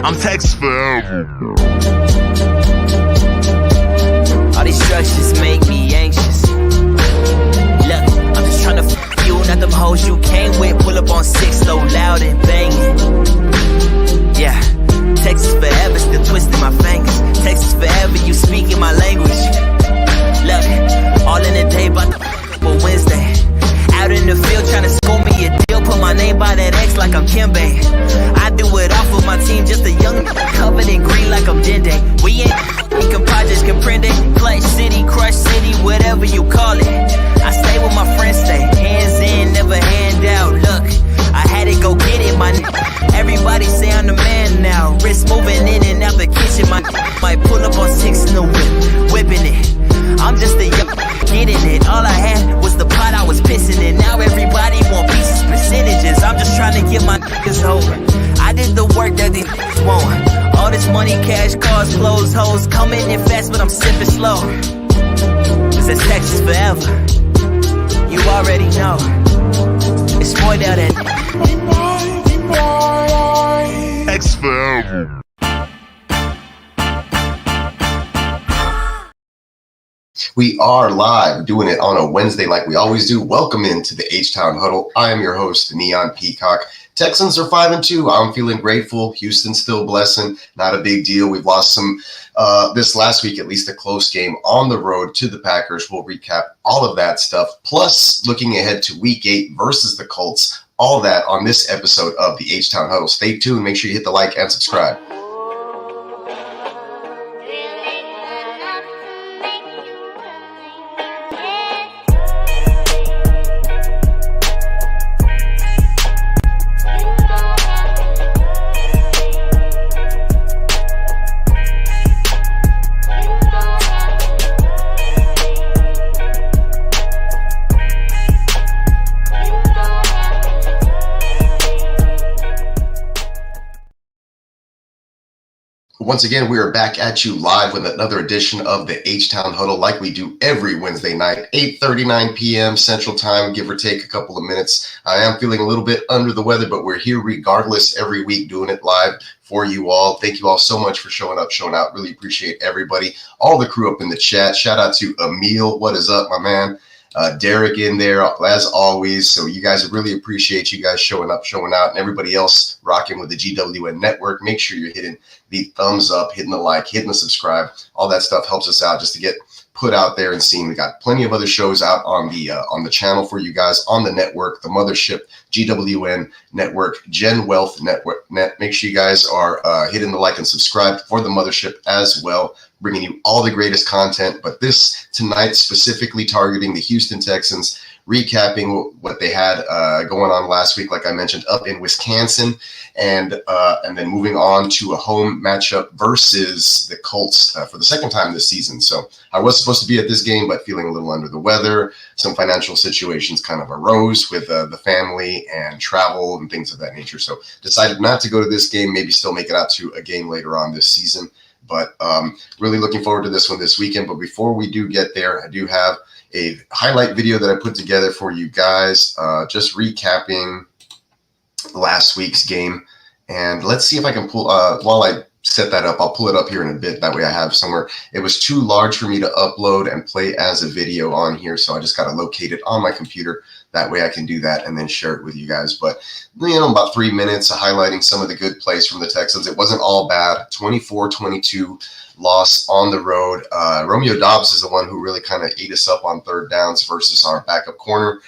I'm Texas forever. All these structures make me anxious. Look, I'm just tryna f you, not them hoes you came with. Pull up on 6 low, loud and banging. Yeah, Texas forever, still twisting my fingers. Texas forever, you speaking my language. Look, all in the day, but for Wednesday. Out in the field tryna score me a deal. Put my name by that X like I'm Kimbe. I do it off with my team, just a young covered in green like I'm Dende. We ain't compadres comprende. Clutch city, crush city, whatever you call it. I stay with my friends, stay hands in, never hand out. Look, I had to go get it, my everybody say I'm the man now. Wrist moving in and out the kitchen, my might pull up on 6 in the whip, whipping it. I'm just a young getting it. All I had was the pot I was pissing in. Now everybody want pieces, percentages. I'm just trying to get my niggas over. I did the work that these niggas want. All this money, cash, cars, clothes, hoes. Coming in fast, but I'm sipping slow. Cause it's Texas forever. You already know. It's more down at Texas forever. We are live, doing it on a Wednesday like we always do. Welcome into the H-Town Huddle. I am your host, Neon Peacock. Texans are 5-2. I'm feeling grateful. Houston still blessing. Not a big deal. We've lost some this last week, at least a close game on the road to the Packers. We'll recap all of that stuff. Plus, looking ahead to Week 8 versus the Colts. All that on this episode of the H-Town Huddle. Stay tuned. Make sure you hit the like and subscribe. Once again, we are back at you live with another edition of the H-Town Huddle like we do every Wednesday night, 8:39 p.m. Central Time, give or take a couple of minutes. I am feeling a little bit under the weather, but we're here regardless every week doing it live for you all. Thank you all so much for showing up, showing out. Really appreciate everybody, all the crew up in the chat. Shout out to Emil. What is up, my man? Derek in there as always. So you guys, really appreciate you guys showing up, showing out, and everybody else rocking with the GWN network. Make sure you're hitting the thumbs up, hitting the like, hitting the subscribe. All that stuff helps us out just to get put out there and seen. We got plenty of other shows out on the channel for you guys on the network, the mothership, GWN network, Gen Wealth network. Make sure you guys are hitting the like and subscribe for the mothership as well, bringing you all the greatest content. But this tonight specifically targeting the Houston Texans, recapping what they had going on last week, like I mentioned, up in Wisconsin, and then moving on to a home matchup versus the Colts for the second time this season. So I was supposed to be at this game, but feeling a little under the weather. Some financial situations kind of arose with the family and travel and things of that nature. So decided not to go to this game, maybe still make it out to a game later on this season. But really looking forward to this one this weekend. But before we do get there, I do have a highlight video that I put together for you guys, just recapping last week's game. And let's see if I can pull, while I set that up, I'll pull it up here in a bit. That way I have somewhere. It was too large for me to upload and play as a video on here. So I just got to locate it on my computer. That way I can do that and then share it with you guys. But, you know, about 3 minutes of highlighting some of the good plays from the Texans. It wasn't all bad. 24-22 loss on the road. Romeo Doubs is the one who really kind of ate us up on third downs versus our backup corner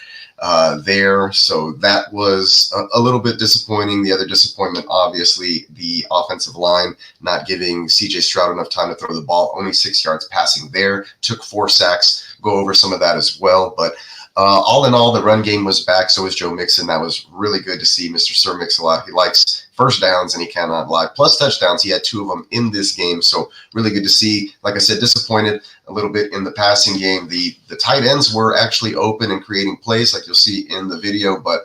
there. So that was a little bit disappointing. The other disappointment, obviously, the offensive line not giving C.J. Stroud enough time to throw the ball. Only 6 yards passing there. Took 4 sacks. Go over some of that as well. But all in all, the run game was back. So was Joe Mixon. That was really good to see. Mr. Sir Mix-a-Lot. He likes first downs and he cannot lie. Plus touchdowns. He had 2 of them in this game. So really good to see. Like I said, disappointed a little bit in the passing game. The tight ends were actually open and creating plays like you'll see in the video, but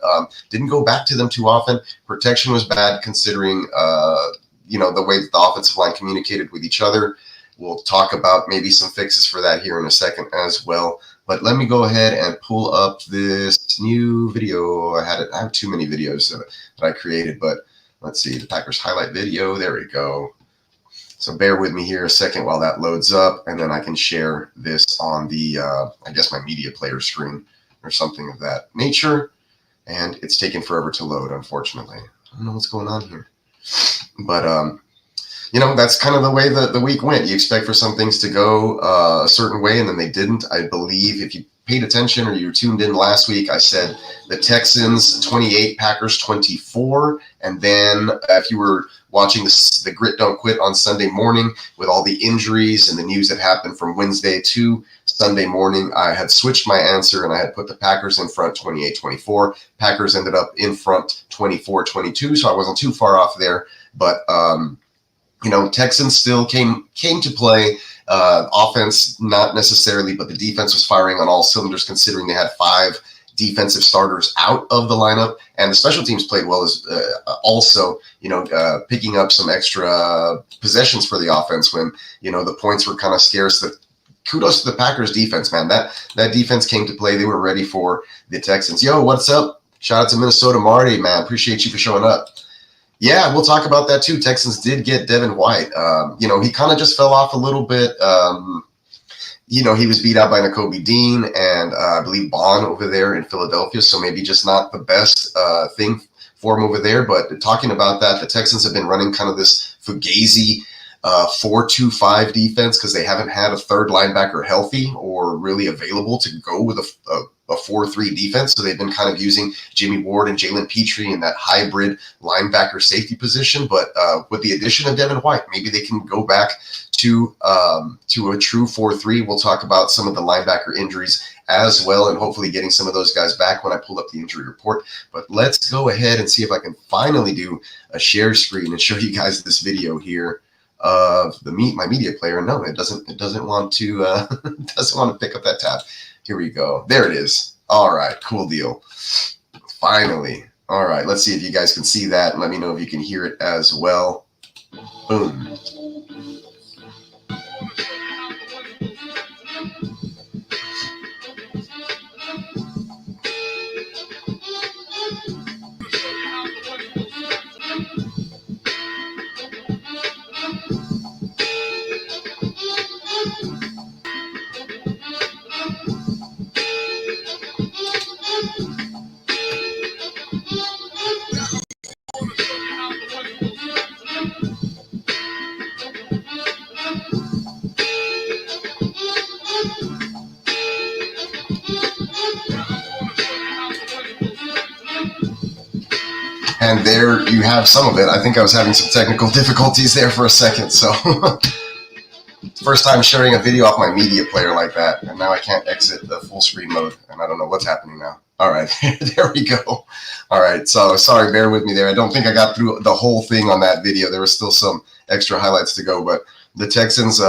didn't go back to them too often. Protection was bad considering, you know, the way that the offensive line communicated with each other. We'll talk about maybe some fixes for that here in a second as well. But let me go ahead and pull up this new video. I have too many videos that I created, but Let's see, the Packers highlight video. There we go. So bear with me here a second while that loads up, and then I can share this on the, I guess, my media player screen or something of that nature. And it's taken forever to load, unfortunately. I don't know what's going on here. But, you know, that's kind of the way the week went. You expect for some things to go a certain way, and then they didn't. I believe if you paid attention or you were tuned in last week, I said the Texans 28, Packers 24. And then if you were watching the Grit Don't Quit on Sunday morning with all the injuries and the news that happened from Wednesday to Sunday morning, I had switched my answer and I had put the Packers in front 28-24. Packers ended up in front 24-22, so I wasn't too far off there. But, you know, Texans still came to play. Offense, not necessarily, but the defense was firing on all cylinders considering they had 5 defensive starters out of the lineup, and the special teams played well as also, you know, picking up some extra possessions for the offense when, you know, the points were kind of scarce. Kudos to the Packers defense, man. That defense came to play. They were ready for the Texans. Yo, what's up? Shout out to Minnesota Marty, man. Appreciate you for showing up. Yeah, we'll talk about that too. Texans did get Devin White. You know, he kind of just fell off a little bit. You know, he was beat out by Nakobe Dean and I believe Bond over there in Philadelphia. So maybe just not the best thing for him over there. But talking about that, the Texans have been running kind of this Fugazi 4-2-5 defense because they haven't had a third linebacker healthy or really available to go with a 4-3 defense. So they've been kind of using Jimmy Ward and Jalen Petrie in that hybrid linebacker safety position. But with the addition of Devin White, maybe they can go back to a true 4-3. We'll talk about some of the linebacker injuries as well, and hopefully getting some of those guys back when I pull up the injury report. But let's go ahead and see if I can finally do a share screen and show you guys this video here of my media player. No, it doesn't want to doesn't want to pick up that tab. Here we go. There it is. All right, cool deal. Finally. All right, let's see if you guys can see that and let me know if you can hear it as well. Boom. And there you have some of it. I think I was having some technical difficulties there for a second. So first time sharing a video off my media player like that. And now I can't exit the full screen mode. And I don't know what's happening now. All right, there we go. All right, so sorry, bear with me there. I don't think I got through the whole thing on that video. There was still some extra highlights to go. But the Texans,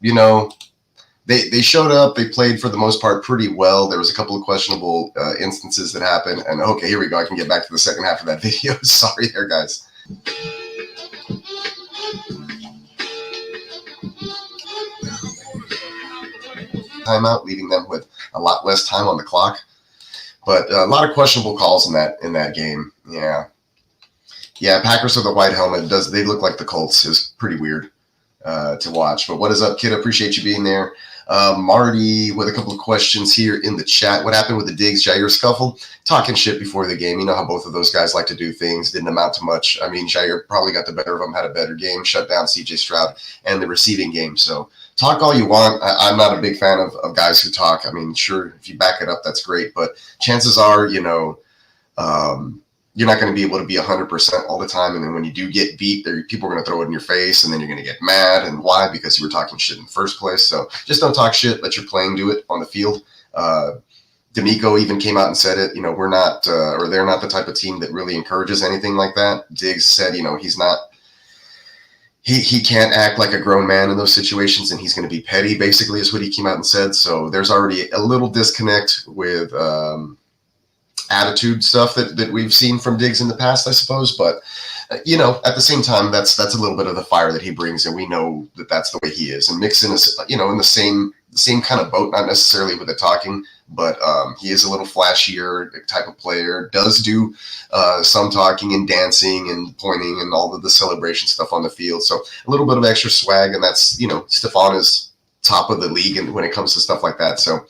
you know, they showed up. They played for the most part pretty well. There was a couple of questionable instances that happened. And okay, here we go. I can get back to the second half of that video. Sorry there, guys. Timeout, leaving them with a lot less time on the clock. But a lot of questionable calls in that game. Yeah. Packers with the white helmet. They look like the Colts. Is pretty weird to watch. But what is up, kid? I appreciate you being there. Marty with a couple of questions here in the chat. What happened with the Diggs-Jair scuffle? Talking shit before the game. You know how both of those guys like to do things. Didn't amount to much. I mean, Jair probably got the better of him, had a better game, shut down C.J. Stroud and the receiving game. So talk all you want. I'm not a big fan of guys who talk. I mean, sure, if you back it up, that's great. But chances are, you know, you're not going to be able to be 100% all the time. And then when you do get beat, people are going to throw it in your face, and then you're going to get mad. And why? Because you were talking shit in the first place. So just don't talk shit. Let your playing do it on the field. D'Amico even came out and said it. You know, we're not, or they're not the type of team that really encourages anything like that. Diggs said, you know, he's not. He can't act like a grown man in those situations, and he's going to be petty, basically, is what he came out and said. So there's already a little disconnect with attitude stuff that we've seen from Diggs in the past, I suppose. But, you know, at the same time, that's a little bit of the fire that he brings, and we know that that's the way he is. And Mixon is, you know, in the same same kind of boat, not necessarily with the talking, but he is a little flashier type of player, does do some talking and dancing and pointing and all of the celebration stuff on the field. So a little bit of extra swag, and that's, Stephon is top of the league and when it comes to stuff like that. So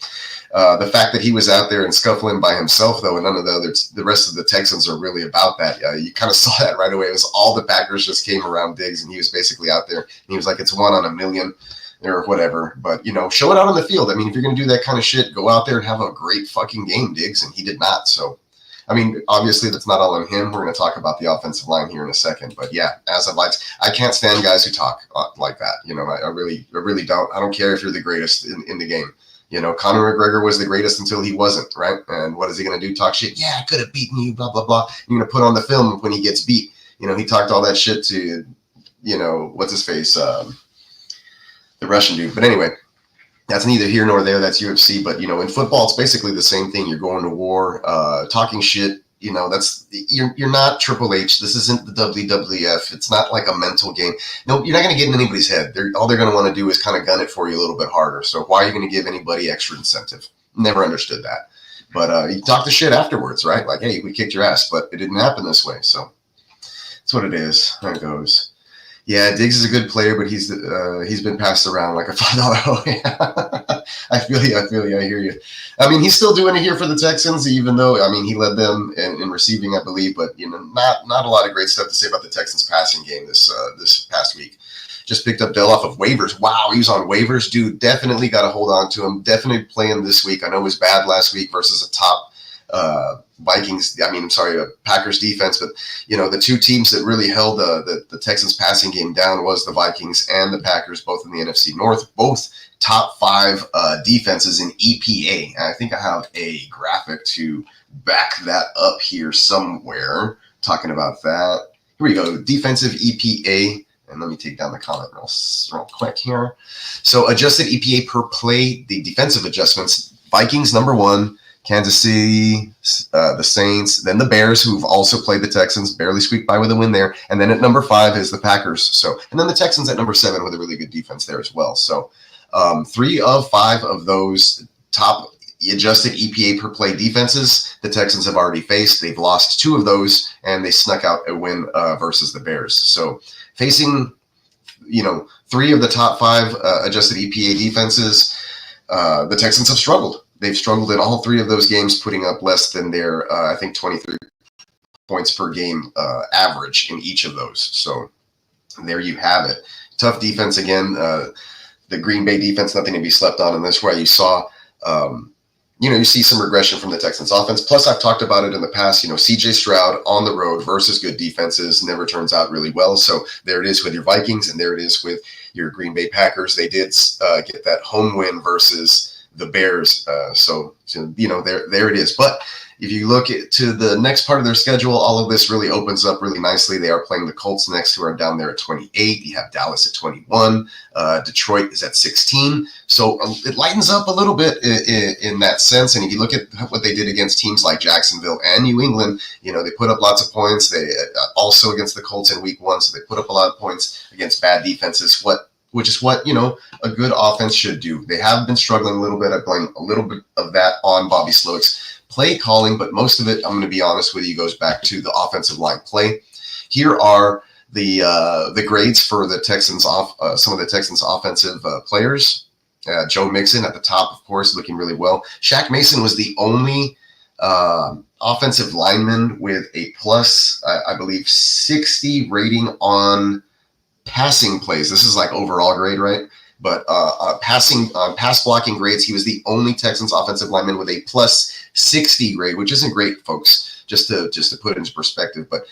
the fact that he was out there and scuffling by himself, though, and none of the rest of the Texans are really about that. You kind of saw that right away. It was all the Packers just came around Diggs, and he was basically out there. And he was like, it's 1 on a million or whatever. But, show it out on the field. I mean, if you're going to do that kind of shit, go out there and have a great fucking game, Diggs. And he did not. So, I mean, obviously that's not all on him. We're going to talk about the offensive line here in a second. But yeah, as of like, I can't stand guys who talk like that. I really don't. I don't care if you're the greatest in the game. Conor McGregor was the greatest until he wasn't, right? And what is he going to do? Talk shit? Yeah, I could have beaten you, blah, blah, blah. You're going to put on the film when he gets beat. He talked all that shit to, what's his face? The Russian dude. But anyway, that's neither here nor there. That's UFC. But, in football, it's basically the same thing. You're going to war, talking shit. That's you're not Triple H. This isn't the WWF. It's not like a mental game. No, you're not going to get in anybody's head. All they're going to want to do is kind of gun it for you a little bit harder. So why are you going to give anybody extra incentive? Never understood that. But you talk the shit afterwards, right? Like, hey, we kicked your ass, but it didn't happen this way. So that's what it is. There it goes. Yeah, Diggs is a good player, but he's been passed around like a $5. I feel you. I hear you. I mean, he's still doing it here for the Texans, even though, he led them in receiving, I believe, but, not a lot of great stuff to say about the Texans passing game this past week. Just picked up Dell off of waivers. Wow, he was on waivers. Dude, definitely got to hold on to him. Definitely playing this week. I know it was bad last week versus a top Packers defense, but the two teams that really held the Texans passing game down was the Vikings and the Packers, both in the NFC North, both top 5 defenses in EPA. And I think I have a graphic to back that up here somewhere talking about that. Here we go, defensive EPA. And let me take down the comment real quick here. So adjusted EPA per play, the defensive adjustments, Vikings number 1, Kansas City, the Saints, then the Bears, who've also played the Texans, barely squeaked by with a win there. And then at number 5 is the Packers. So, and then the Texans at number 7 with a really good defense there as well. So 3 of 5 of those top adjusted EPA per play defenses, the Texans have already faced. They've lost 2 of those, and they snuck out a win versus the Bears. So facing, 3 of the top 5 adjusted EPA defenses, the Texans have struggled. They've struggled in all 3 of those games, putting up less than their, 23 points per game average in each of those. So there you have it. Tough defense again. The Green Bay defense, nothing to be slept on. And that's why you saw, you see some regression from the Texans offense. Plus, I've talked about it in the past. CJ Stroud on the road versus good defenses never turns out really well. So there it is with your Vikings, and there it is with your Green Bay Packers. They did get that home win versus the Bears. So there it is. But if you look to the next part of their schedule, all of this really opens up really nicely. They are playing the Colts next, who are down there at 28. You have Dallas at 21. Detroit is at 16. So it lightens up a little bit in that sense. And if you look at what they did against teams like Jacksonville and New England, they put up lots of points. They also against the Colts in week 1. So they put up a lot of points against bad defenses, which is what, a good offense should do. They have been struggling a little bit. I blame a little bit of that on Bobby Slowick's play calling, but most of it, I'm going to be honest with you, goes back to the offensive line play. Here are the grades for the Texans some of the Texans offensive players. Joe Mixon at the top, of course, looking really well. Shaq Mason was the only offensive lineman with a plus, I believe, 60 rating on passing plays. This is like overall grade, right? But pass blocking grades, he was the only Texans offensive lineman with a plus 60 grade, which isn't great, folks. Just to put it into perspective. But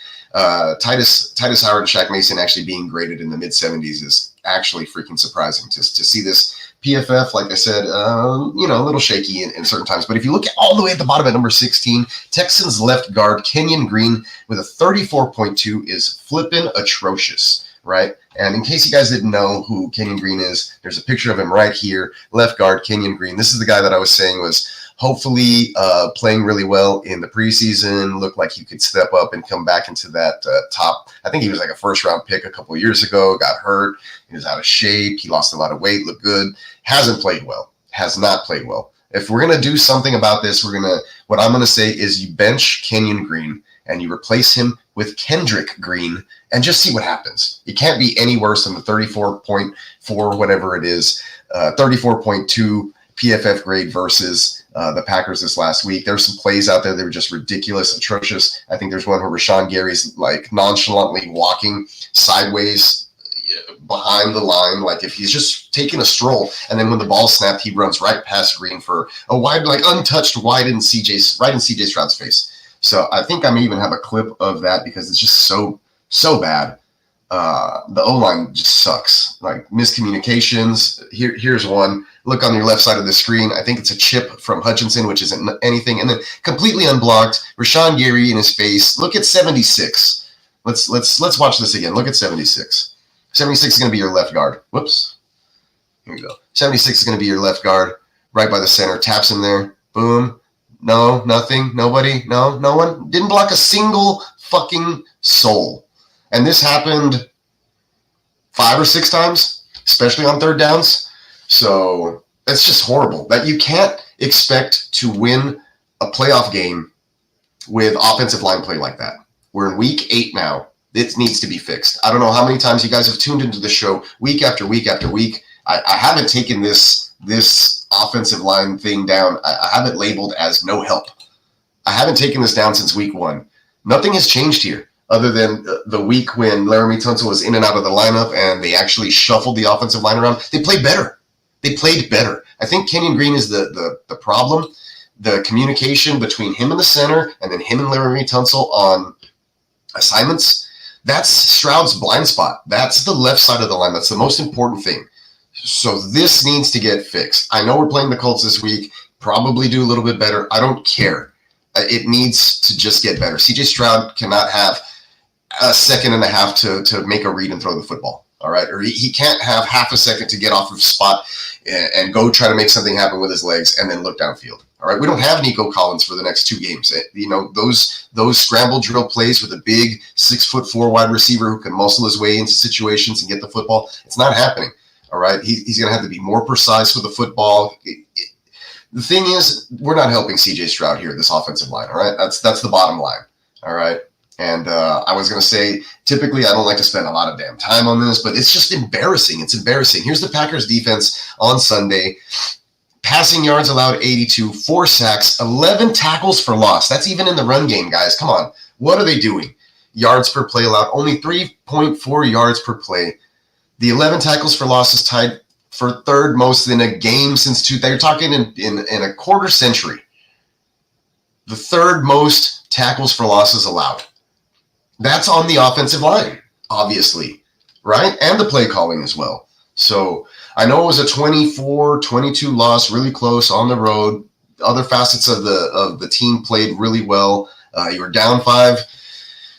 Titus Howard and Shaq Mason actually being graded in the mid 70s is actually freaking surprising. To see this PFF, like I said, a little shaky in certain times. But if you look all the way at the bottom at number 16, Texans left guard Kenyon Green with a 34.2 is flippin' atrocious. Right. And in case you guys didn't know who Kenyon Green is, there's a picture of him right here. Left guard Kenyon Green. This is the guy that I was saying was hopefully playing really well in the preseason. Looked like he could step up and come back into that top. I think he was like a first-round pick a couple of years ago. Got hurt. He was out of shape. He lost a lot of weight. Looked good. Hasn't played well. has not played well. If we're going to do something about this, what I'm going to say is you bench Kenyon Green and you replace him with Kendrick Green and just see what happens. It can't be any worse than the 34.4, whatever it is, 34.2 PFF grade versus the Packers this last week. There's some plays out there that were just ridiculous, atrocious. I think there's one where Rashawn Gary's like nonchalantly walking sideways behind the line, like if he's just taking a stroll, and then when the ball snapped, he runs right past Green for a wide, like untouched wide in CJ Stroud's face. So I think I may even have a clip of that because it's just so bad. The O-line just sucks. Like miscommunications. Here's one. Look on your left side of the screen. I think it's a chip from Hutchinson, which isn't anything, and then completely unblocked. Rashawn Gary in his face. Look at 76. Let's watch this again. Look at 76. 76 is going to be your left guard. Whoops. Here we go. 76 is going to be your left guard, right by the center. Taps him there. Boom. No, nothing. Nobody. No one. Didn't block a single fucking soul. And this happened 5 or 6 times, especially on third downs. So it's just horrible that you can't expect to win a playoff game with offensive line play like that. We're in week 8 now. It needs to be fixed. I don't know how many times you guys have tuned into the show week after week after week. I haven't taken this offensive line thing down. I have it labeled as no help. I haven't taken this down since week 1. Nothing has changed here other than the week when Laramie Tunsil was in and out of the lineup and they actually shuffled the offensive line around. They played better. I think Kenyon Green is the problem. The communication between him and the center and then him and Laramie Tunsil on assignments, that's Stroud's blind spot. That's the left side of the line. That's the most important thing. So this needs to get fixed. I know we're playing the Colts this week. Probably do a little bit better. I don't care. It needs to just get better. CJ Stroud cannot have a second and a half to make a read and throw the football. All right. Or he can't have half a second to get off of spot and go try to make something happen with his legs and then look downfield. All right. We don't have Nico Collins for the next 2 games. You know, those scramble drill plays with a big 6'4" wide receiver who can muscle his way into situations and get the football. It's not happening. All right. He's going to have to be more precise with the football. The thing is, we're not helping CJ Stroud here, this offensive line. All right. That's the bottom line. All right. And I was going to say, typically, I don't like to spend a lot of damn time on this, but it's just embarrassing. It's embarrassing. Here's the Packers defense on Sunday. Passing yards allowed 82, 4 sacks, 11 tackles for loss. That's even in the run game, guys. Come on. What are they doing? Yards per play allowed, only 3.4 yards per play. The 11 tackles for loss is tied for third most in a game since they're talking in a quarter century. The third most tackles for losses allowed. That's on the offensive line, obviously, right? And the play calling as well. So I know it was a 24-22 loss, really close on the road. Other facets of the team played really well. You were down 5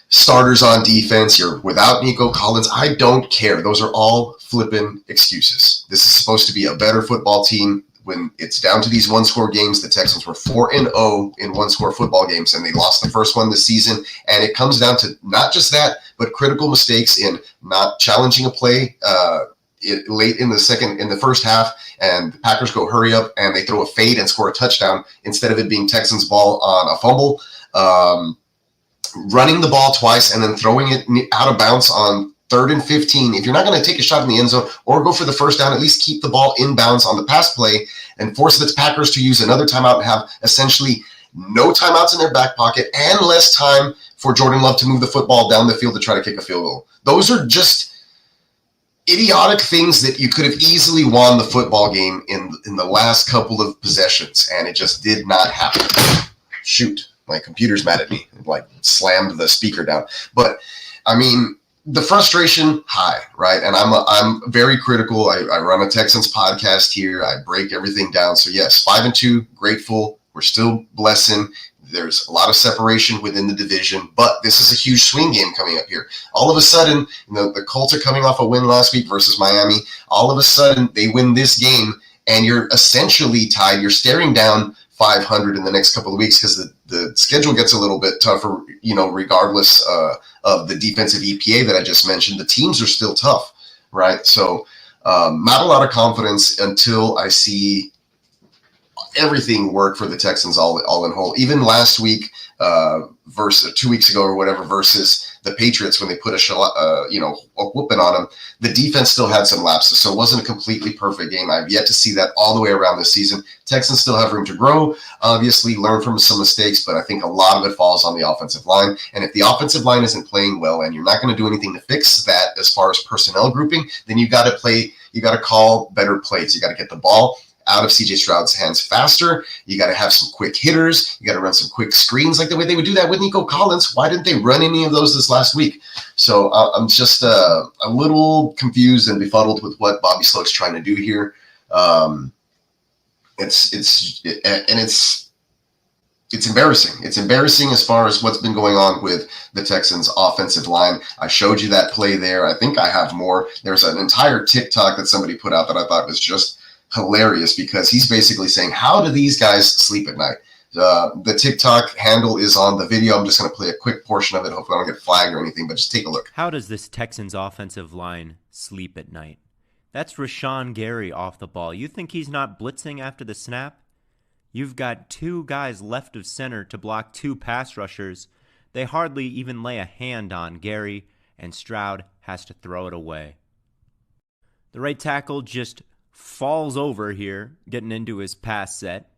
starters on defense. You're without Nico Collins. I don't care. Those are all flippin' excuses. This is supposed to be a better football team. When it's down to these one-score games, the Texans were 4-0 in one-score football games, and they lost the first one this season. And it comes down to not just that, but critical mistakes in not challenging a play late in the first half, and the Packers go hurry up, and they throw a fade and score a touchdown instead of it being Texans ball on a fumble. Running the ball twice and then throwing it out of bounds on 3rd and 15. If you're not going to take a shot in the end zone or go for the first down, at least keep the ball in bounds on the pass play and force the Packers to use another timeout and have essentially no timeouts in their back pocket and less time for Jordan Love to move the football down the field to try to kick a field goal. Those are just idiotic things that you could have easily won the football game in the last couple of possessions, and it just did not happen. Shoot, my computer's mad at me. It like slammed the speaker down. But I mean, the frustration high, right? And I'm very critical. I run a Texans podcast here. I break everything down. So yes, 5-2, grateful. We're still blessing. There's a lot of separation within the division, but this is a huge swing game coming up here. All of a sudden, the Colts are coming off a win last week versus Miami. All of a sudden, they win this game, and you're essentially tied. You're staring down 500 in the next couple of weeks because the schedule gets a little bit tougher, regardless of the defensive EPA that I just mentioned. The teams are still tough, right? So not a lot of confidence until I see everything worked for the Texans all in whole. Even last week, versus 2 weeks ago or whatever, versus the Patriots when they put a whooping on them, the defense still had some lapses. So it wasn't a completely perfect game. I've yet to see that all the way around this season. Texans still have room to grow, obviously learn from some mistakes, but I think a lot of it falls on the offensive line. And if the offensive line isn't playing well and you're not going to do anything to fix that as far as personnel grouping, then you got to call better plays. You got to get the ball out of CJ Stroud's hands faster. You got to have some quick hitters. You got to run some quick screens like the way they would do that with Nico Collins. Why didn't they run any of those this last week? So I'm just a little confused and befuddled with what Bobby Sloak's trying to do here. It's embarrassing. It's embarrassing as far as what's been going on with the Texans offensive line. I showed you that play there. I think I have more. There's an entire TikTok that somebody put out that I thought was just hilarious, because he's basically saying, how do these guys sleep at night? The TikTok handle is on the video. I'm just going to play a quick portion of it. Hopefully I don't get flagged or anything, but just take a look. How does this Texans offensive line sleep at night? That's Rashawn Gary off the ball. You think he's not blitzing after the snap? You've got two guys left of center to block two pass rushers. They hardly even lay a hand on Gary, and Stroud has to throw it away. The right tackle just falls over here, getting into his pass set.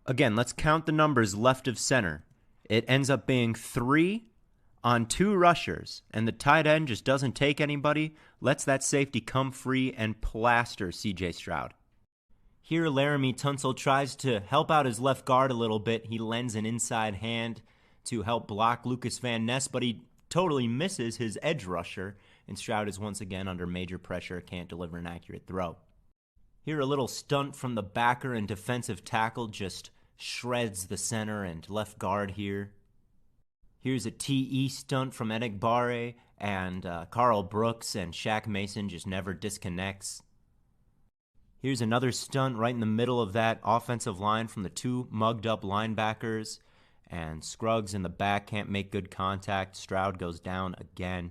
Again, let's count the numbers left of center. It ends up being 3 on 2 rushers, and the tight end just doesn't take anybody, lets that safety come free and plaster CJ Stroud. Here, Laramie Tunsil tries to help out his left guard a little bit. He lends an inside hand to help block Lucas Van Ness, but he totally misses his edge rusher, and Stroud is once again under major pressure, can't deliver an accurate throw. Here, a little stunt from the backer and defensive tackle just shreds the center and left guard here. Here's a TE stunt from Enagbare, and Carl Brooks and Shaq Mason just never disconnects. Here's another stunt right in the middle of that offensive line from the 2 mugged-up linebackers, and Scruggs in the back can't make good contact. Stroud goes down again.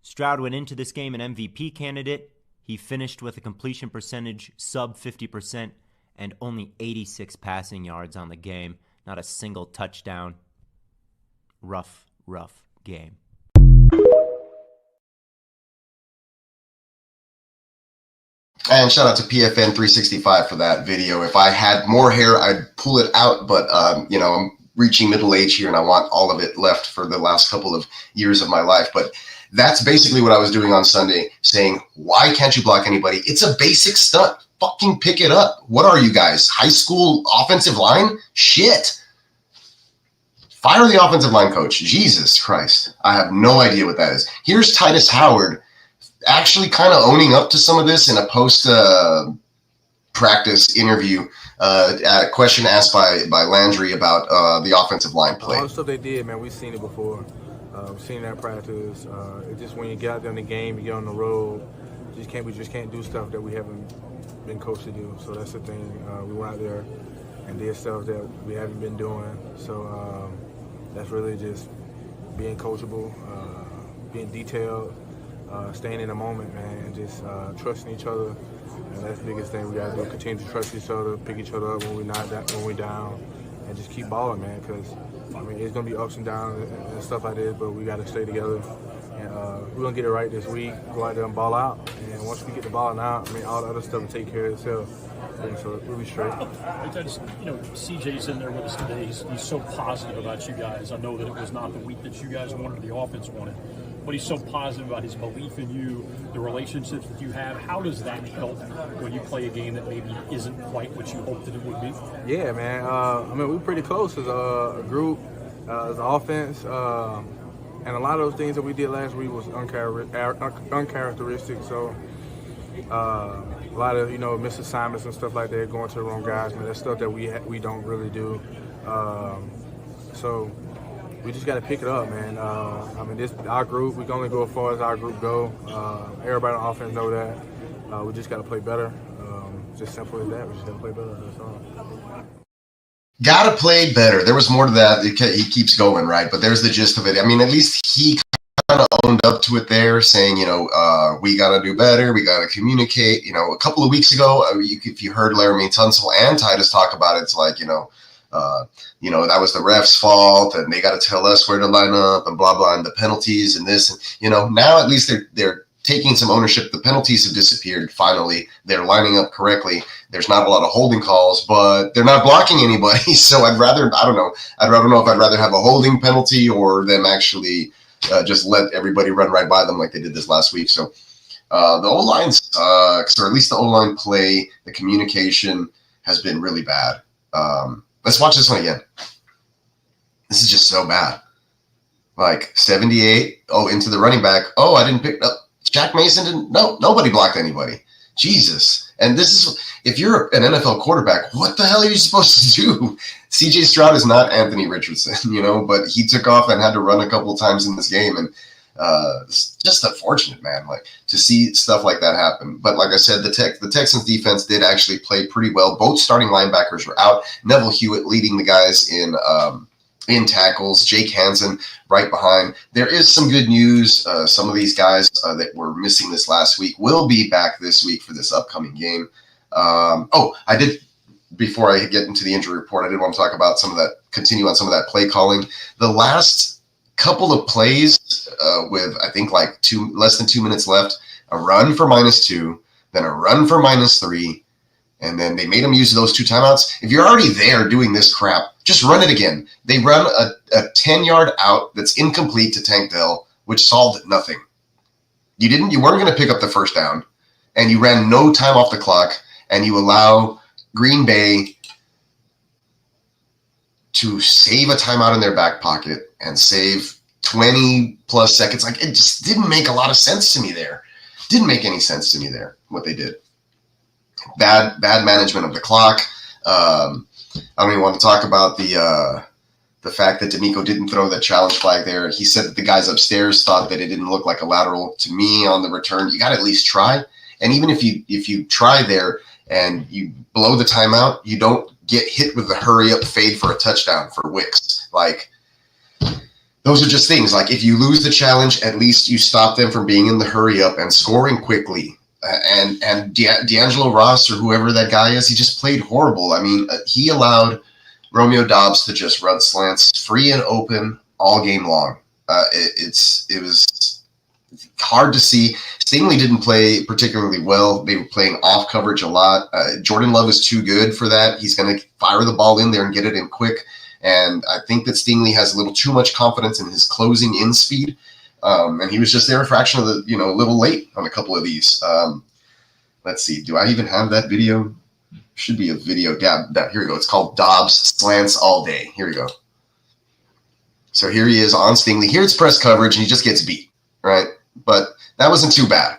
Stroud went into this game an MVP candidate. He finished with a completion percentage sub 50% and only 86 passing yards on the game. Not a single touchdown. Rough game. And shout out to PFN 365 for that video. If I had more hair, I'd pull it out, but I'm reaching middle age here and I want all of it left for the last couple of years of my life. But that's basically what I was doing on Sunday, saying, why can't you block anybody? It's a basic stunt. Fucking pick it up. What are you guys? High school offensive line? Shit. Fire the offensive line coach. Jesus Christ. I have no idea what that is. Here's Titus Howard actually kind of owning up to some of this in a post-practice interview. A question asked by Landry about the offensive line play. All the stuff they did, man, we've seen it before. We've seen that practice. It's just when you get out there in the game, you get on the road, we just can't do stuff that we haven't been coached to do. So that's the thing. We went out there and did stuff that we haven't been doing. So that's really just being coachable, being detailed, staying in the moment, man, and just trusting each other. And that's the biggest thing we got to do. Continue to trust each other, pick each other up when we're down, and just keep balling, man. Because it's gonna be ups and downs and stuff like this, but we got to stay together. And we're gonna get it right this week. Go out there and ball out. And once we get the ball out, all the other stuff will take care of itself. And so we'll be straight. CJ's in there with us today. He's so positive about you guys. I know that it was not the week that you guys wanted, the offense wanted, but he's so positive about his belief in you, the relationships that you have. How does that help when you play a game that maybe isn't quite what you hoped that it would be? Yeah, man. We're pretty close as a group, as an offense. And a lot of those things that we did last week was uncharacteristic. So a lot of, missed assignments and stuff like that, going to the wrong guys, man. That's stuff that we don't really do. So we just got to pick it up, man. This our group. We can only go as far as our group go. Everybody on offense know that. We just got to play better. Just simple as that. We just got to play better. That's all. Gotta play better. There was more to that. He keeps going, right? But there's the gist of it. At least he kind of owned up to it there, saying, we got to do better. We got to communicate. A couple of weeks ago, if you heard Laramie Tunsil and Titus talk about it, it's like, that was the ref's fault and they got to tell us where to line up and blah, blah, and the penalties and this. And, now at least they're taking some ownership. The penalties have disappeared. Finally, they're lining up correctly. There's not a lot of holding calls, but they're not blocking anybody. So I don't know if I'd rather have a holding penalty or them actually just let everybody run right by them like they did this last week. So the O-line sucks, or at least the O-line play, the communication has been really bad. Let's watch this one again. This is just so bad. Like 78, into the running back. I didn't pick up. Jack Mason didn't. No, nobody blocked anybody. Jesus. And this is, if you're an NFL quarterback, what the hell are you supposed to do? CJ Stroud is not Anthony Richardson, but he took off and had to run a couple of times in this game. And it's just unfortunate, man, like to see stuff like that happen. But like I said, the Texans defense did actually play pretty well. Both starting linebackers were out. Neville Hewitt leading the guys in tackles, Jake Hansen right behind. There is some good news. Some of these guys that were missing this last week will be back this week for this upcoming game. I did, before I get into the injury report, I did want to talk about continue on some of that play calling. The last couple of plays with, I think, like less than 2 minutes left, a run for -2, then a run for -3, and then they made them use those 2 timeouts. If you're already there doing this crap, just run it again. They run a 10-yard out that's incomplete to Tank Dell, which solved nothing. You weren't going to pick up the first down, and you ran no time off the clock, and you allow Green Bay to save a timeout in their back pocket and save 20 plus seconds. Like, it just didn't make a lot of sense to me there. Didn't make any sense to me there, what they did. Bad management of the clock. I don't even want to talk about the fact that D'Amico didn't throw that challenge flag there. He said that the guys upstairs thought that it didn't look like a lateral. To me, on the return, you got to at least try. And even if you try there and you blow the timeout, you don't get hit with the hurry up fade for a touchdown for Wicks. Like, those are just things. Like, if you lose the challenge, at least you stop them from being in the hurry up and scoring quickly. And D'Angelo Ross, or whoever that guy is, he just played horrible. I mean, he allowed Romeo Doubs to just run slants free and open all game long. It was hard to see. Stingley didn't play particularly well. They were playing off coverage a lot. Jordan Love is too good for that. He's going to fire the ball in there and get it in quick. And I think that Stingley has a little too much confidence in his closing in speed. And he was just there a fraction of a little late on a couple of these. Let's see. Do I even have that video? Should be a video. Yeah, here we go. It's called Dobbs Slants All Day. Here we go. So here he is on Stingley. Here it's press coverage, and he just gets beat, right? But that wasn't too bad.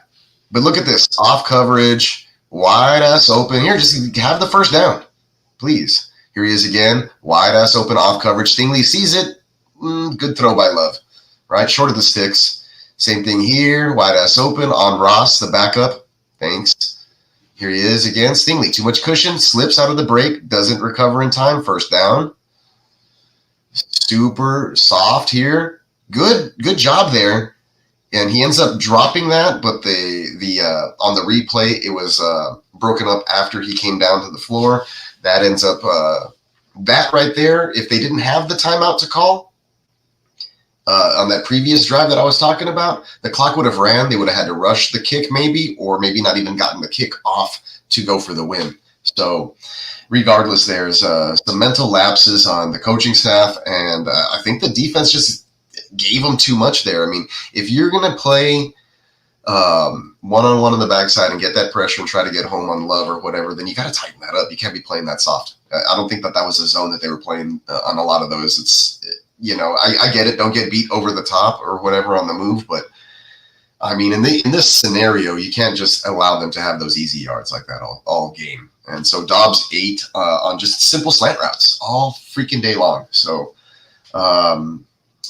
But look at this. Off coverage, wide ass open. Here, just have the first down, please. Here he is again. Wide ass open, off coverage. Stingley sees it. Good throw by Love, right? Short of the sticks. Same thing here. Wide ass open on Ross, the backup. Thanks. Here he is again. Stingley, too much cushion, slips out of the break, doesn't recover in time. First down. Super soft here. Good job there. And he ends up dropping that, but the on the replay, it was broken up after he came down to the floor. That ends up that right there. If they didn't have the timeout to call on that previous drive that I was talking about, the clock would have ran. They would have had to rush the kick maybe, or maybe not even gotten the kick off to go for the win. So regardless, there's some mental lapses on the coaching staff, and I think the defense just gave them too much there. I mean, if you're going to play one-on-one on the backside and get that pressure and try to get home on Love or whatever, then you got to tighten that up. You can't be playing that soft. I don't think that was a zone that they were playing on a lot of those. It's, I get it. Don't get beat over the top or whatever on the move. But, I mean, in this scenario, you can't just allow them to have those easy yards like that all game. And so Dobbs 8 on just simple slant routes all freaking day long. So,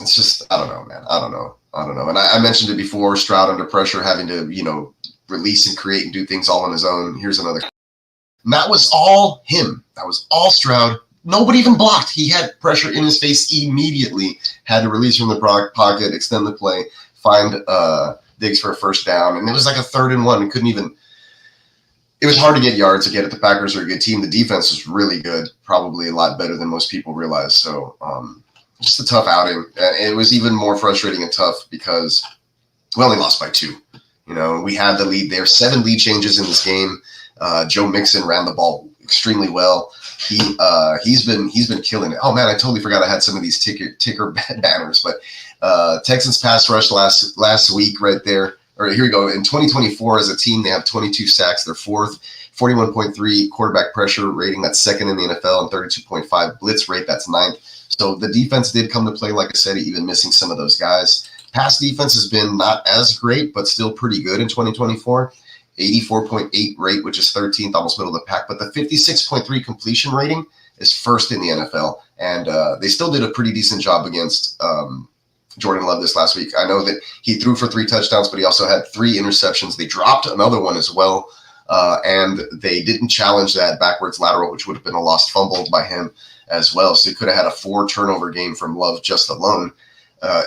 it's just, I don't know, man. I don't know. And I mentioned it before, Stroud under pressure, having to, release and create and do things all on his own. Here's another. And that was all him. That was all Stroud. Nobody even blocked. He had pressure in his face immediately, had to release from the pocket, extend the play, find Diggs for a first down, and it was like a 3rd and 1. We couldn't even. It was hard to get yards. Again, the Packers are a good team. The defense was really good, probably a lot better than most people realize. So just a tough outing. It was even more frustrating and tough because we only lost by 2. We had the lead there. 7 lead changes in this game. Joe Mixon ran the ball extremely well. He's been killing it. Oh man, I totally forgot I had some of these ticker banners. But Texans pass rush last week right there. Or here we go. In 2024, as a team, they have 22 sacks. They're 4th, 41.3 quarterback pressure rating. That's 2nd in the NFL, and 32.5 blitz rate. That's 9th. So the defense did come to play, like I said, even missing some of those guys. Pass defense has been not as great, but still pretty good in 2024. 84.8 rate, which is 13th, almost middle of the pack. But the 56.3 completion rating is 1st in the NFL. And they still did a pretty decent job against Jordan Love this last week. I know that he threw for 3 touchdowns, but he also had 3 interceptions. They dropped another one as well, and they didn't challenge that backwards lateral, which would have been a lost fumble by him as well. So he could have had a 4 turnover game from Love just alone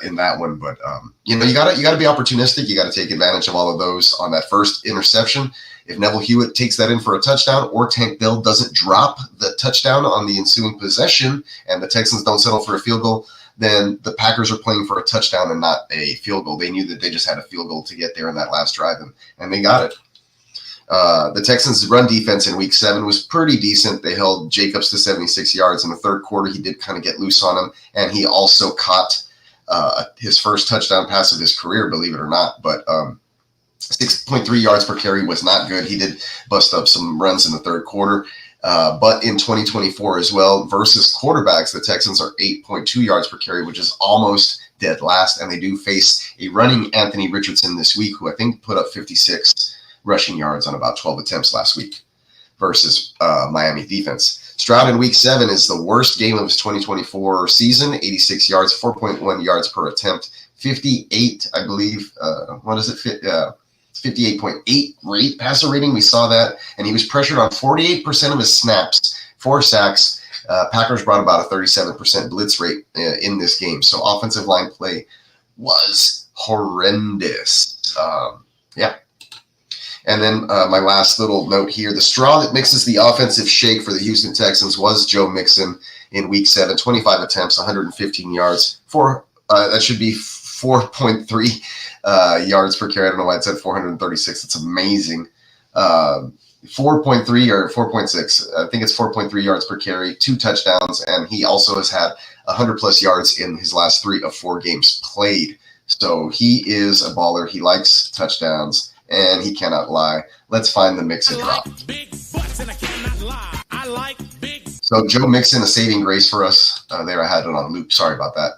in that one. But you gotta be opportunistic. You got to take advantage of all of those on that first interception. If Neville Hewitt takes that in for a touchdown, or Tank Dell doesn't drop the touchdown on the ensuing possession, and the Texans don't settle for a field goal, then the Packers are playing for a touchdown and not a field goal. They knew that they just had a field goal to get there in that last drive, and they got it. The Texans' run defense in Week 7 was pretty decent. They held Jacobs to 76 yards in the 3rd quarter. He did kind of get loose on him, and he also caught his first touchdown pass of his career, believe it or not. But 6.3 yards per carry was not good. He did bust up some runs in the 3rd quarter. But in 2024 as well, versus quarterbacks, the Texans are 8.2 yards per carry, which is almost dead last. And they do face a running Anthony Richardson this week, who I think put up 56 rushing yards on about 12 attempts last week versus Miami defense. Stroud in Week 7 is the worst game of his 2024 season, 86 yards, 4.1 yards per attempt, 58, I believe. 58.8 rate passer rating. We saw that, and he was pressured on 48% of his snaps, 4 sacks. Packers brought about a 37% blitz rate in this game. So offensive line play was horrendous. Yeah. And then my last little note here, the straw that mixes the offensive shake for the Houston Texans was Joe Mixon in Week 7, 25 attempts, 115 yards. That should be 4.3 yards per carry. I don't know why it said 436. It's amazing. 4.3 or 4.6. I think it's 4.3 yards per carry, 2 touchdowns, and he also has had 100-plus yards in his last 3 of 4 games played. So he is a baller. He likes touchdowns, and he cannot lie. Let's find the Mixon drop. So Joe Mixon, a saving grace for us. There, I had it on loop. Sorry about that.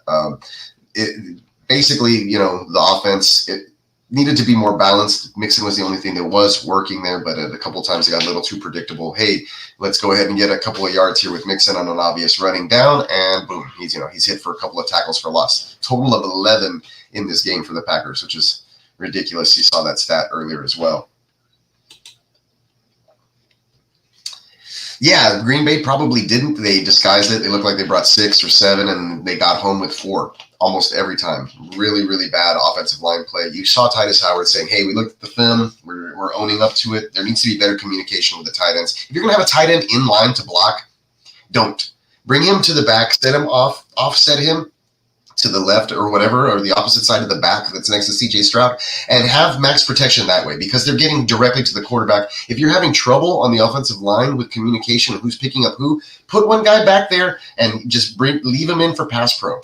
Basically, the offense, it needed to be more balanced. Mixon was the only thing that was working there, but a couple of times it got a little too predictable. Hey, let's go ahead and get a couple of yards here with Mixon on an obvious running down, and boom, he's hit for a couple of tackles for loss. Total of 11 in this game for the Packers, which is ridiculous. You saw that stat earlier as well. Yeah, Green Bay probably didn't. They disguised it. They looked like they brought 6 or 7, and they got home with 4 almost every time. Really, really bad offensive line play. You saw Titus Howard saying, hey, we looked at the film. We're owning up to it. There needs to be better communication with the tight ends. If you're going to have a tight end in line to block, don't. Bring him to the back, set him offset him to the left or whatever, or the opposite side of the back that's next to CJ Stroud, and have max protection that way, because they're getting directly to the quarterback. If you're having trouble on the offensive line with communication, who's picking up who, put one guy back there and just leave him in for pass pro,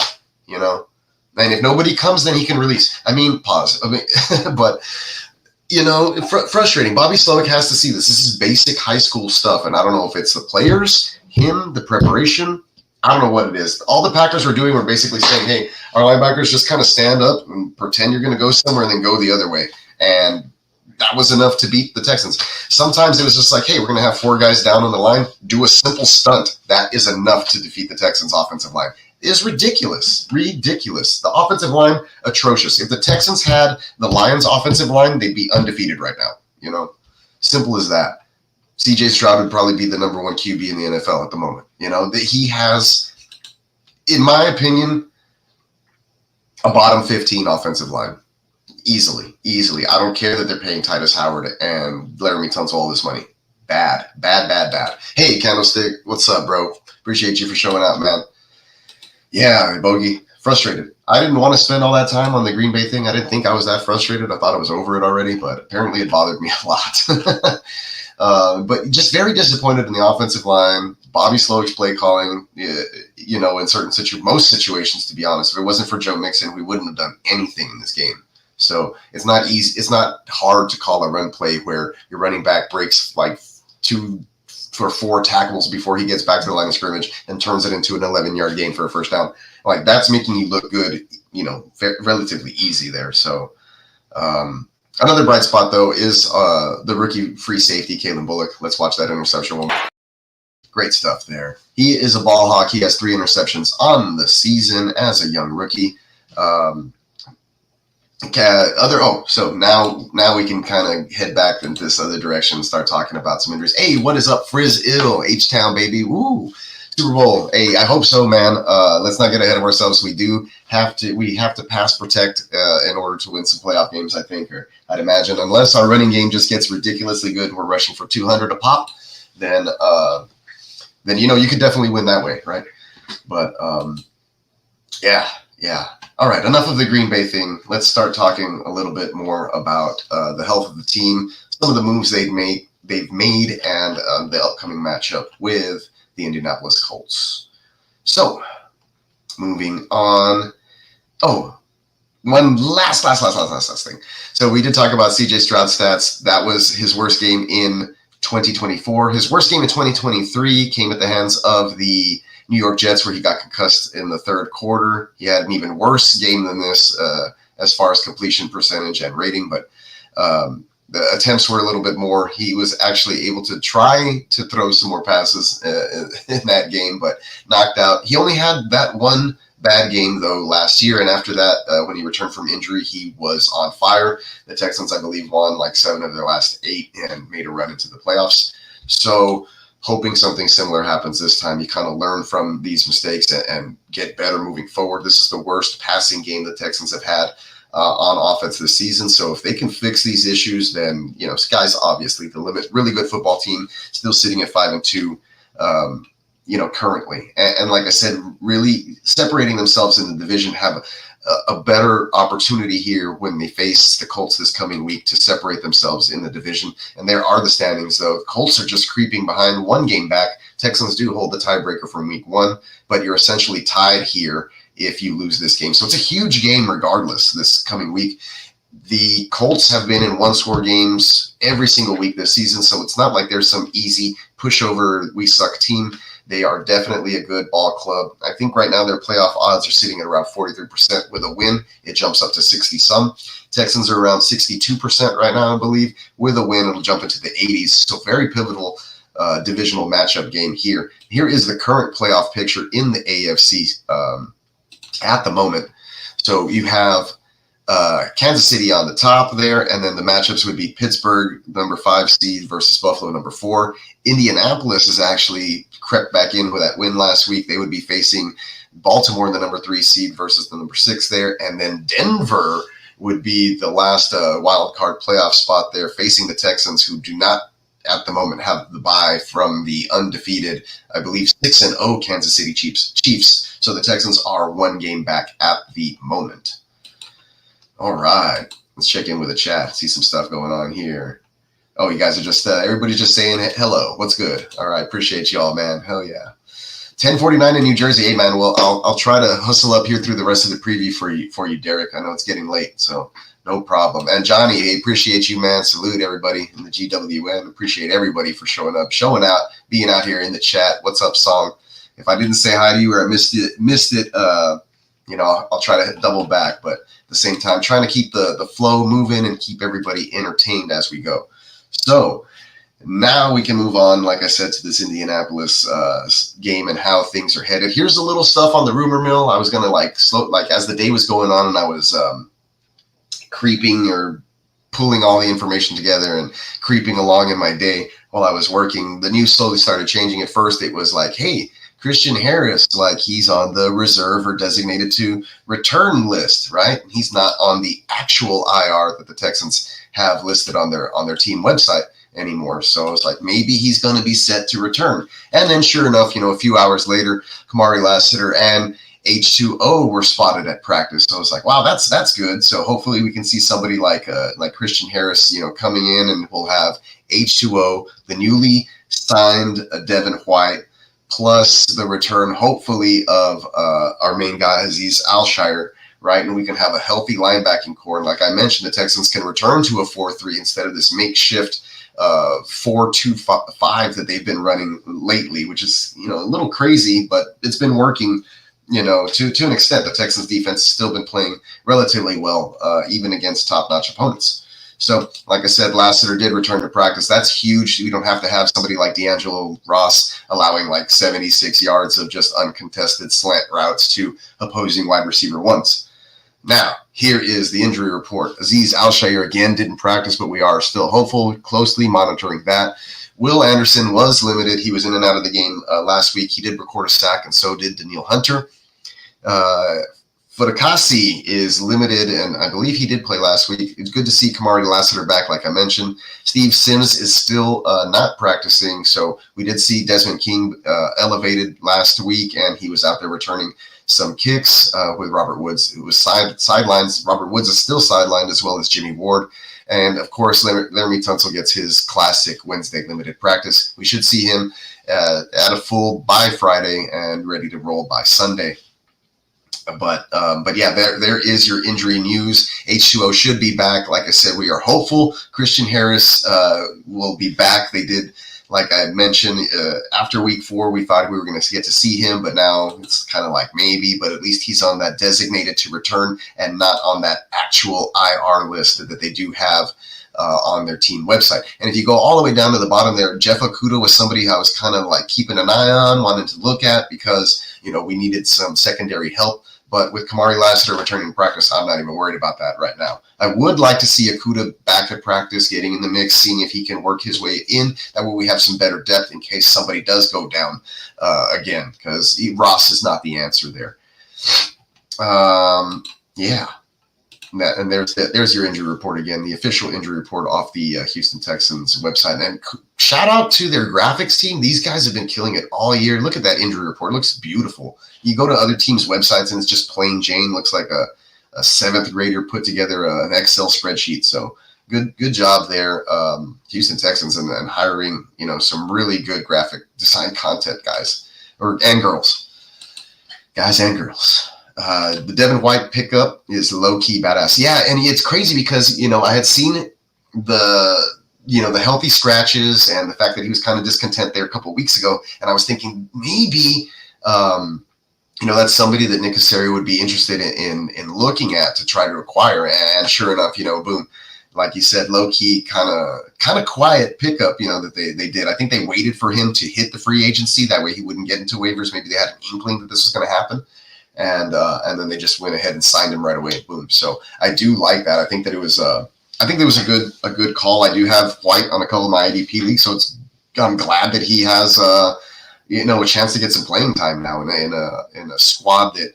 And if nobody comes, then he can release. Pause. But, frustrating. Bobby Slowick has to see this. This is basic high school stuff, and I don't know if it's the players, him, the preparation. I don't know what it is. All the Packers were doing were basically saying, hey, our linebackers just kind of stand up and pretend you're going to go somewhere and then go the other way. And that was enough to beat the Texans. Sometimes it was just like, hey, we're going to have 4 guys down on the line. Do a simple stunt. That is enough to defeat the Texans' offensive line. It is ridiculous. Ridiculous. The offensive line, atrocious. If the Texans had the Lions' offensive line, they'd be undefeated right now. Simple as that. CJ Stroud would probably be the number 1 QB in the NFL at the moment. That he has, in my opinion, a bottom 15 offensive line. Easily. I don't care that they're paying Titus Howard and Laramie Tunsil all this money. Bad. Hey, Candlestick, what's up, bro? Appreciate you for showing out, man. Yeah, Bogey, frustrated. I didn't want to spend all that time on the Green Bay thing. I didn't think I was that frustrated. I thought I was over it already, but apparently it bothered me a lot. But just very disappointed in the offensive line. Bobby Slowick's play calling, in most situations, to be honest. If it wasn't for Joe Mixon, we wouldn't have done anything in this game. So it's not easy. It's not hard to call a run play where your running back breaks like 2 or 4 tackles before he gets back to the line of scrimmage and turns it into an 11-yard gain for a first down. Like, that's making you look good, relatively easy there. So another bright spot, though, is the rookie free safety, Kalen Bullock. Let's watch that interception one. Great stuff there. He is a ball hawk. He has 3 interceptions on the season as a young rookie. So now we can kind of head back into this other direction and start talking about some injuries. Hey, what is up, Frizz Ill, H-Town, baby? Woo! Super Bowl. Hey, I hope so, man. Let's not get ahead of ourselves. We have to pass protect in order to win some playoff games, I think, or I'd imagine. Unless our running game just gets ridiculously good and we're rushing for 200 a pop, then you could definitely win that way, right? But yeah. All right, enough of the Green Bay thing. Let's start talking a little bit more about the health of the team, some of the moves they've made, and the upcoming matchup with the Indianapolis Colts. So, moving on. Oh, one last thing. So we did talk about CJ Stroud's stats. That was his worst game in 2024. His worst game in 2023 came at the hands of the New York Jets, where he got concussed in the third quarter. He had an even worse game than this as far as completion percentage and rating, but the attempts were a little bit more. He was actually able to try to throw some more passes in that game, but knocked out. He only had that one bad game, though, last year, and after that, when he returned from injury, he was on fire. The Texans, I believe, won like 7 of their last 8 and made a run into the playoffs. So hoping something similar happens this time. You kind of learn from these mistakes and get better moving forward. This is the worst passing game the Texans have had on offense this season. So if they can fix these issues, then, sky's obviously the limit. Really good football team, still sitting at 5-2, currently. And like I said, really separating themselves in the division, have a better opportunity here when they face the Colts this coming week to separate themselves in the division. And there are the standings, though. Colts are just creeping behind, 1 game back. Texans do hold the tiebreaker from week 1, but you're essentially tied here if you lose this game. So it's a huge game regardless this coming week. The Colts have been in 1-score games every single week this season, so it's not like there's some easy pushover, we suck team. They are definitely a good ball club. I think right now their playoff odds are sitting at around 43%. With a win, it jumps up to 60-some. Texans are around 62% right now, I believe. With a win, it'll jump into the 80s. So very pivotal divisional matchup game here. Here is the current playoff picture in the AFC at the moment. So you have Kansas City on the top there, and then the matchups would be Pittsburgh, number 5 seed, versus Buffalo, number 4. Indianapolis has actually crept back in with that win last week. They would be facing Baltimore, the number 3 seed, versus the number 6 there. And then Denver would be the last wild card playoff spot there, facing the Texans, who do not at the moment have the bye from the undefeated, I believe, 6-0 Kansas City Chiefs. So the Texans are 1 game back at the moment. All right, let's check in with the chat, see some stuff going on here. Oh, you guys are just, everybody's just saying hello. What's good? All right, appreciate y'all, man. Hell yeah. 10:49 in New Jersey. Hey, man, well, I'll try to hustle up here through the rest of the preview for you, Derek. I know it's getting late, so no problem. And Johnny, hey, appreciate you, man. Salute everybody in the GWN. Appreciate everybody for showing up, showing out, being out here in the chat. What's up, Song? If I didn't say hi to you or I missed it, I'll try to double back, but at the same time, trying to keep the flow moving and keep everybody entertained as we go. So now we can move on, like I said, to this Indianapolis game and how things are headed. Here's a little stuff on the rumor mill. I was going to as the day was going on and I was creeping or pulling all the information together and creeping along in my day while I was working, the news slowly started changing. At first, it was like, hey, Christian Harris like he's on the reserve or designated to return list, right? He's not on the actual IR that the Texans have listed on their team website anymore. So it's like maybe he's going to be set to return. And then sure enough, a few hours later, Kamari Lassiter and H2O were spotted at practice. So it's like, wow, that's good. So hopefully we can see somebody like Christian Harris, coming in, and we'll have H2O, the newly signed Devin White, plus the return, hopefully, of our main guy, Azeez Al-Shaair, right? And we can have a healthy linebacking core. Like I mentioned, the Texans can return to a 4-3 instead of this makeshift 4-2-5 that they've been running lately, which is, a little crazy, but it's been working, to an extent. The Texans defense has still been playing relatively well, even against top-notch opponents. So, like I said, Lassiter did return to practice. That's huge. We don't have to have somebody like D'Angelo Ross allowing like 76 yards of just uncontested slant routes to opposing wide receiver ones. Now, here is the injury report. Azeez Al-Shaair again didn't practice, but we are still hopeful, closely monitoring that. Will Anderson was limited. He was in and out of the game last week. He did record a sack, and so did Danielle Hunter. Fudakasi is limited, and I believe he did play last week. It's good to see Kamari Lassiter back, like I mentioned. Steve Sims is still not practicing, so we did see Desmond King elevated last week, and he was out there returning some kicks with Robert Woods, who was sidelined. Robert Woods is still sidelined, as well as Jimmy Ward. And, of course, Laramie Tunsil gets his classic Wednesday limited practice. We should see him at a full by Friday and ready to roll by Sunday. But yeah, there is your injury news. H2O should be back. Like I said, we are hopeful. Christian Harris will be back. They did, like I mentioned, after week 4, we thought we were going to get to see him, but now it's kind of like maybe, but at least he's on that designated to return and not on that actual IR list that they do have on their team website. And if you go all the way down to the bottom there, Jeff Okudah was somebody I was kind of like keeping an eye on, wanting to look at because, we needed some secondary help. But with Kamari Lassiter returning to practice, I'm not even worried about that right now. I would like to see Okudah back at practice, getting in the mix, seeing if he can work his way in. That way we have some better depth in case somebody does go down again, because Ross is not the answer there. Yeah. And there's your injury report again, the official injury report off the Houston Texans website. And shout out to their graphics team. These guys have been killing it all year. Look at that injury report. It looks beautiful. You go to other teams' websites and it's just plain Jane. Looks like a seventh grader put together an Excel spreadsheet. So good job there, Houston Texans, and hiring some really good graphic design content guys and girls. Guys and girls. The Devin White pickup is low-key badass. Yeah, and it's crazy because, I had seen the healthy scratches and the fact that he was kind of discontent there a couple of weeks ago, and I was thinking maybe, that's somebody that Nick Caserio would be interested in looking at to try to acquire. And sure enough, boom, like you said, low-key, kind of quiet pickup, that they did. I think they waited for him to hit the free agency. That way he wouldn't get into waivers. Maybe they had an inkling that this was going to happen. And then they just went ahead and signed him right away. Boom. So I do like that. I think that it was a good call. I do have White on a couple of my IDP leagues, so I'm glad that he has a chance to get some playing time now in a squad that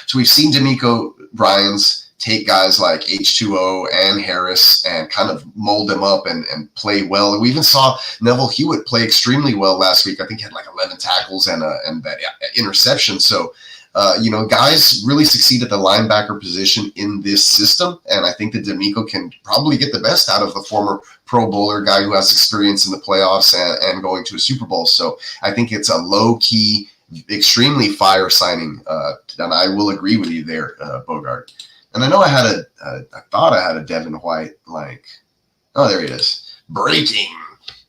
So we've seen D'Amico Ryans take guys like H2O and Harris and kind of mold them up and play well. We even saw Neville Hewitt play extremely well last week. I think he had like 11 tackles and that interception. So. Guys really succeed at the linebacker position in this system, and I think that D'Amico can probably get the best out of the former Pro Bowler guy who has experience in the playoffs and going to a Super Bowl. So I think it's a low-key, extremely fire signing, and I will agree with you there, Bogart. And I know I thought I had a Devin White, there he is, breaking.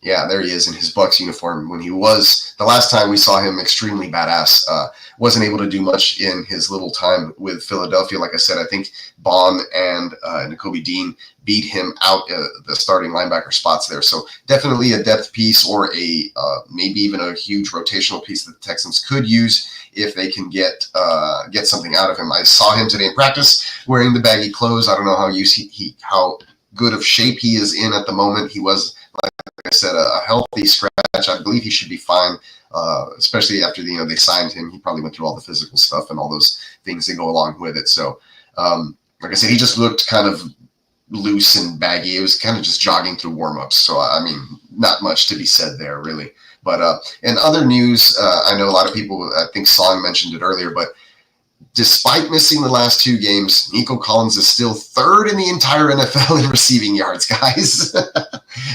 Yeah, there he is in his Bucs uniform when he was, the last time we saw him, extremely badass. Wasn't able to do much in his little time with Philadelphia. Like I said, I think Bond and Nakobe Dean beat him out the starting linebacker spots there. So definitely a depth piece or a maybe even a huge rotational piece that the Texans could use if they can get something out of him. I saw him today in practice wearing the baggy clothes. I don't know how good of shape he is in at the moment. He was, like I said, a healthy scratch. I believe he should be fine, especially after they signed him. He probably went through all the physical stuff and all those things that go along with it. So, like I said, he just looked kind of loose and baggy. It was kind of just jogging through warmups. So, I mean, not much to be said there, really. But in other news, I know a lot of people, I think Song mentioned it earlier, but despite missing the last 2 games, Nico Collins is still 3rd in the entire NFL in receiving yards, guys.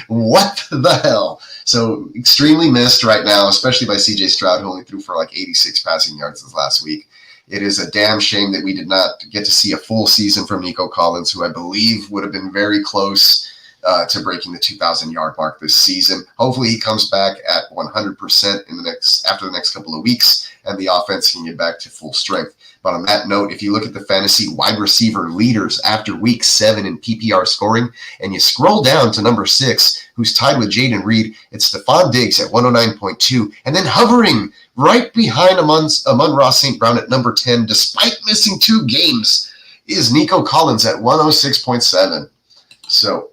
What the hell? So extremely missed right now, especially by CJ Stroud, who only threw for like 86 passing yards this last week. It is a damn shame that we did not get to see a full season from Nico Collins, who I believe would have been very close to breaking the 2,000-yard mark this season. Hopefully he comes back at 100% after the next couple of weeks, and the offense can get back to full strength. But on that note, if you look at the fantasy wide receiver leaders after week 7 in PPR scoring, and you scroll down to number 6, who's tied with Jaden Reed, it's Stephon Diggs at 109.2, and then hovering right behind Amon-Ra St. Brown at number 10, despite missing 2 games, is Nico Collins at 106.7. So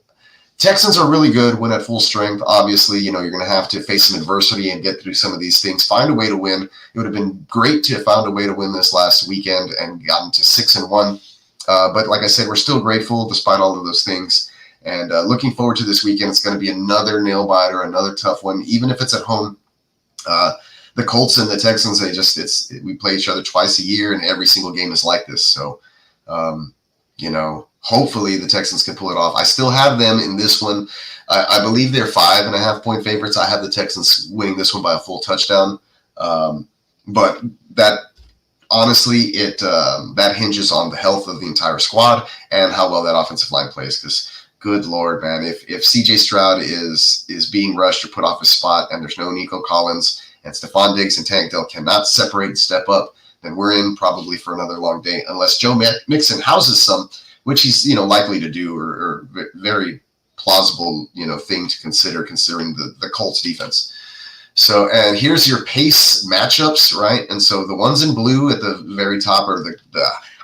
Texans are really good when at full strength. Obviously, you're going to have to face some adversity and get through some of these things. Find a way to win. It would have been great to have found a way to win this last weekend and gotten to 6-1. But like I said, we're still grateful despite all of those things. And looking forward to this weekend. It's going to be another nail biter, another tough one, even if it's at home. The Colts and the Texans, we play each other twice a year, and every single game is like this. So, hopefully the Texans can pull it off. I still have them in this one. I believe they're 5.5-point favorites. I have the Texans winning this one by a full touchdown. But that honestly, that hinges on the health of the entire squad and how well that offensive line plays. Because good Lord, man, if CJ Stroud is being rushed or put off his spot, and there's no Nico Collins, and Stephon Diggs and Tank Dell cannot separate and step up, then we're in probably for another long day, unless Joe Mixon houses some, which he's likely to do, or very plausible thing to consider, considering the Colts defense. So, and here's your pace matchups, right? And so the ones in blue at the very top are the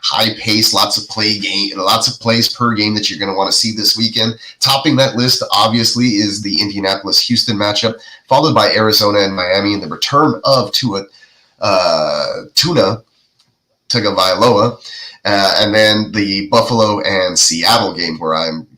high pace, lots of plays per game that you're going to want to see this weekend. Topping that list, obviously, is the Indianapolis-Houston matchup, followed by Arizona and Miami, and the return of Tua Tagovailoa, and then the Buffalo and Seattle game, where I'm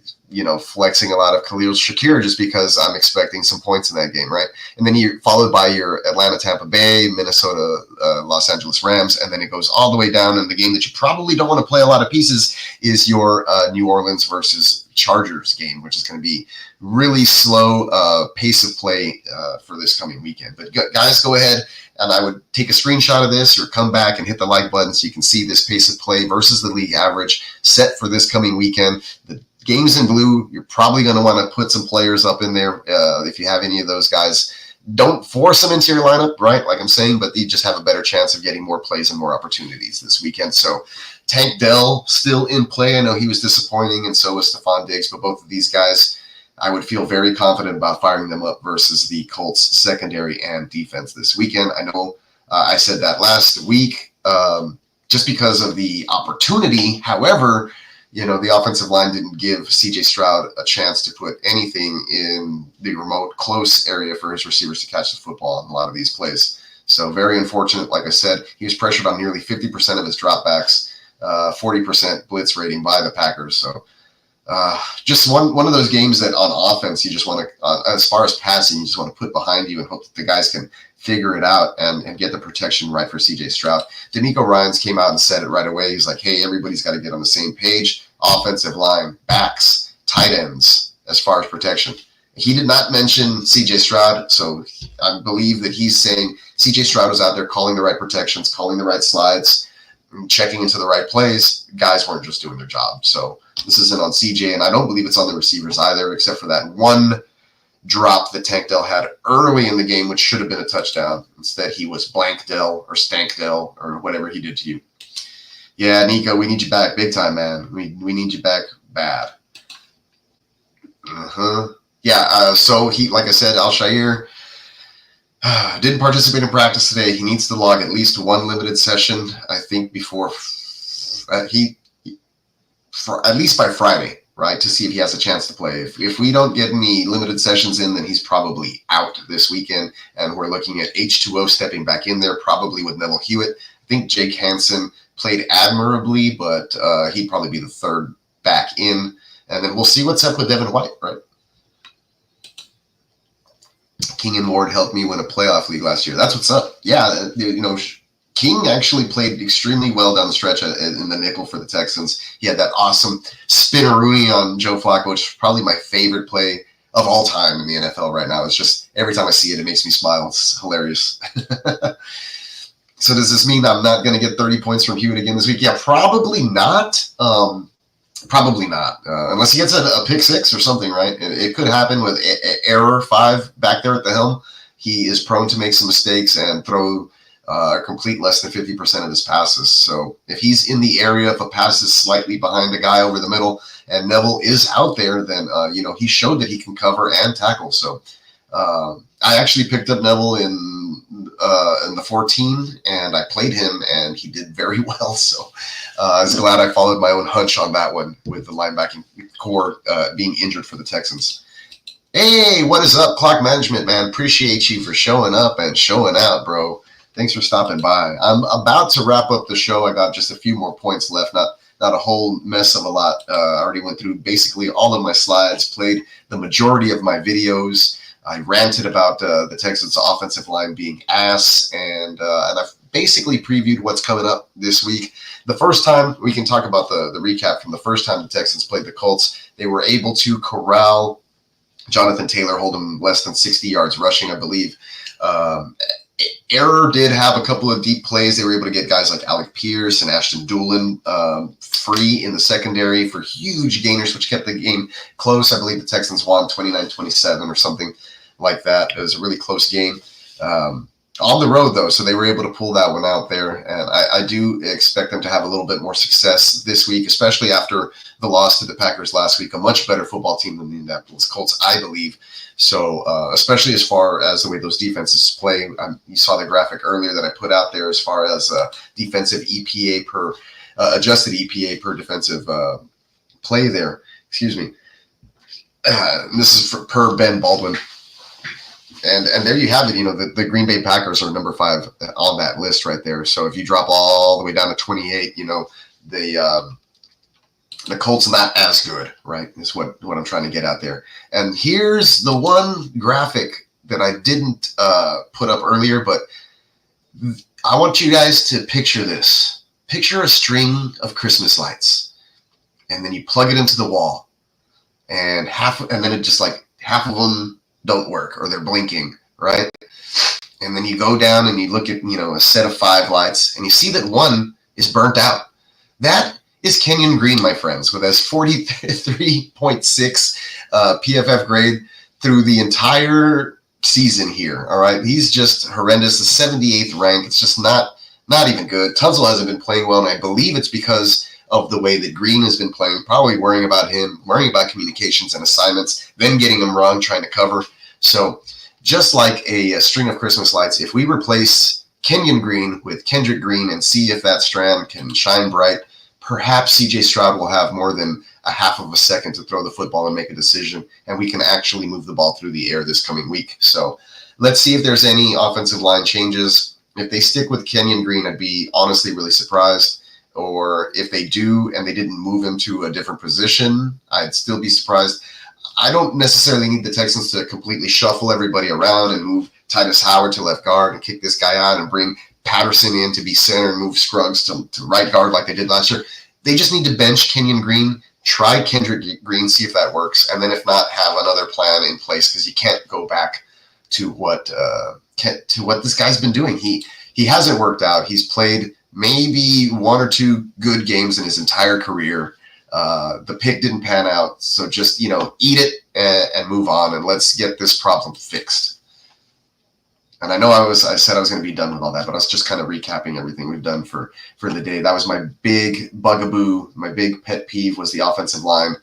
flexing a lot of Khalil Shakir just because I'm expecting some points in that game, right? And then you're followed by your Atlanta, Tampa Bay, Minnesota, Los Angeles Rams, and then it goes all the way down. And the game that you probably don't want to play a lot of pieces is your New Orleans versus Chargers game, which is going to be really slow pace of play for this coming weekend. But guys, go ahead, and I would take a screenshot of this or come back and hit the like button so you can see this pace of play versus the league average set for this coming weekend. The games in blue, you're probably going to want to put some players up in there if you have any of those guys. Don't force them into your lineup, right? Like I'm saying, but you just have a better chance of getting more plays and more opportunities this weekend. So Tank Dell still in play. I know he was disappointing, and so was Stephon Diggs, but both of these guys, I would feel very confident about firing them up versus the Colts secondary and defense this weekend. I know I said that last week just because of the opportunity. However, the offensive line didn't give CJ Stroud a chance to put anything in the remote close area for his receivers to catch the football on a lot of these plays. So very unfortunate. Like I said, he was pressured on nearly 50% of his dropbacks, 40% blitz rating by the Packers. So just one of those games that on offense, you just want to, as far as passing, you just want to put behind you and hope that the guys can figure it out and get the protection right for CJ Stroud. D'Amico Ryans came out and said it right away. He's like, hey, everybody's got to get on the same page. Offensive line, backs, tight ends, as far as protection. He did not mention CJ Stroud, so I believe that he's saying CJ Stroud was out there calling the right protections, calling the right slides, checking into the right plays. Guys weren't just doing their job. So this isn't on CJ, and I don't believe it's on the receivers either, except for that one drop that Tank Dell had early in the game, which should have been a touchdown. Instead, he was Blank Dell or Stank Dell or whatever he did to you. Yeah, Nico, we need you back big time, man. We need you back bad. Yeah, so he, like I said, Al-Shaair didn't participate in practice today. He needs to log at least one limited session, I think, before at least by Friday, right, to see if he has a chance to play. If we don't get any limited sessions in, then he's probably out this weekend, and we're looking at H2O stepping back in there, probably with Neville Hewitt. I think Jake Hansen played admirably, but he'd probably be the third back in. And then we'll see what's up with Devin White, right? King and Ward helped me win a playoff league last year. That's what's up. Yeah, King actually played extremely well down the stretch in the nickel for the Texans. He had that awesome spinneroonie on Joe Flacco, which is probably my favorite play of all time in the NFL right now. It's just every time I see it, it makes me smile. It's hilarious. So does this mean I'm not going to get 30 points from Hewitt again this week? Yeah, probably not. Probably not, unless he gets a pick six or something, right? It could happen with error 5 back there at the helm. He is prone to make some mistakes and throw complete less than 50% of his passes. So if he's in the area, if a pass is slightly behind the guy over the middle and Neville is out there, then, he showed that he can cover and tackle. So I actually picked up Neville in the 14, and I played him, and he did very well. So I was glad I followed my own hunch on that one with the linebacking core being injured for the Texans. Hey, what is up, Clock Management, man? Appreciate you for showing up and showing out, bro. Thanks for stopping by. I'm about to wrap up the show. I got just a few more points left, not a whole mess of a lot. I already went through basically all of my slides, played the majority of my videos. I ranted about the Texans' offensive line being ass, and I've basically previewed what's coming up this week. The first time, we can talk about the recap from the first time the Texans played the Colts. They were able to corral Jonathan Taylor, hold him less than 60 yards rushing, I believe. Error did have a couple of deep plays. They were able to get guys like Alec Pierce and Ashton Doolin free in the secondary for huge gainers, which kept the game close. I believe the Texans won 29-27 or something like that. It was a really close game on the road, though, so they were able to pull that one out there. And I do expect them to have a little bit more success this week, especially after the loss to the Packers last week. A much better football team than the Indianapolis Colts, I believe. So especially as far as the way those defenses play, you saw the graphic earlier that I put out there as far as defensive EPA per adjusted EPA per defensive play there. Excuse me. This is per Ben Baldwin. And there you have it. The Green Bay Packers are number 5 on that list right there. So if you drop all the way down to 28, the Colts not as good, right? Is what I'm trying to get out there. And here's the one graphic that I didn't put up earlier, but I want you guys to picture this. Picture a string of Christmas lights, and then you plug it into the wall, and then it just like half of them don't work or they're blinking, right? And then you go down and you look at, a set of 5 lights, and you see that one is burnt out. That is Kenyon Green, my friends, with his 43.6 PFF grade through the entire season here. All right. He's just horrendous. The 78th rank. It's just not even good. Tunsil hasn't been playing well, and I believe it's because of the way that Green has been playing, probably worrying about communications and assignments, then getting them wrong, trying to cover. So just like a string of Christmas lights, if we replace Kenyon Green with Kendrick Green and see if that strand can shine bright, perhaps CJ Stroud will have more than a half of a second to throw the football and make a decision, and we can actually move the ball through the air this coming week. So let's see if there's any offensive line changes. If they stick with Kenyon Green, I'd be honestly really surprised. Or if they do and they didn't move him to a different position, I'd still be surprised. I don't necessarily need the Texans to completely shuffle everybody around and move Titus Howard to left guard and kick this guy out and bring Patterson in to be center and move Scruggs to right guard like they did last year. They just need to bench Kenyon Green, try Kendrick Green, see if that works, and then if not, have another plan in place, because you can't go back to what this guy's been doing. He hasn't worked out. He's played maybe 1 or 2 good games in his entire career. The pick didn't pan out. So just, eat it and move on, and let's get this problem fixed. And I know I said I was going to be done with all that, but I was just kind of recapping everything we've done for the day. That was my big bugaboo. My big pet peeve was the offensive line.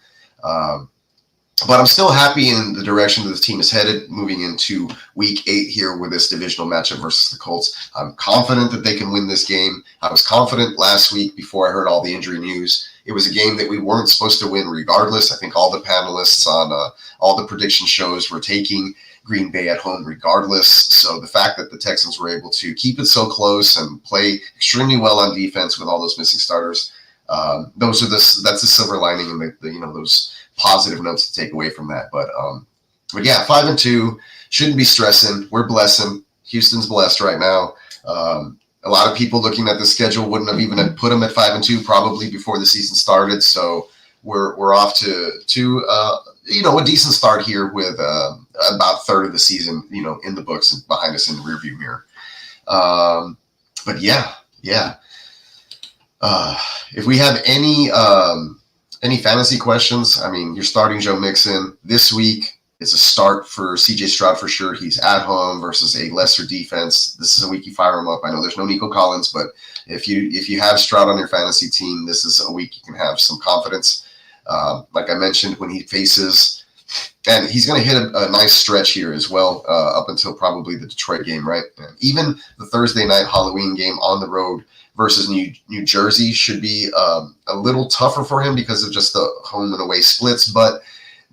But I'm still happy in the direction that the team is headed moving into week 8 here with this divisional matchup versus the Colts. I'm confident that they can win this game. I was confident last week before I heard all the injury news. It was a game that we weren't supposed to win regardless. I think all the panelists on all the prediction shows were taking Green Bay at home regardless. So the fact that the Texans were able to keep it so close and play extremely well on defense with all those missing starters, that's the silver lining and the those positive notes to take away from that. But yeah, 5-2 shouldn't be stressing. We're blessing. Houston's blessed right now. A lot of people looking at the schedule wouldn't have even put them at 5-2 probably before the season started. So we're off to a decent start here with about a third of the season in the books and behind us in the rearview mirror. But yeah. If we have any fantasy questions, I mean, you're starting Joe Mixon this week. It's a start for C.J. Stroud for sure. He's at home versus a lesser defense. This is a week you fire him up. I know there's no Nico Collins, but if you have Stroud on your fantasy team, this is a week you can have some confidence. Like I mentioned, when he faces, and he's going to hit a nice stretch here as well, up until probably the Detroit game, right? And even the Thursday night Halloween game on the road versus New Jersey should be a little tougher for him because of just the home and away splits, but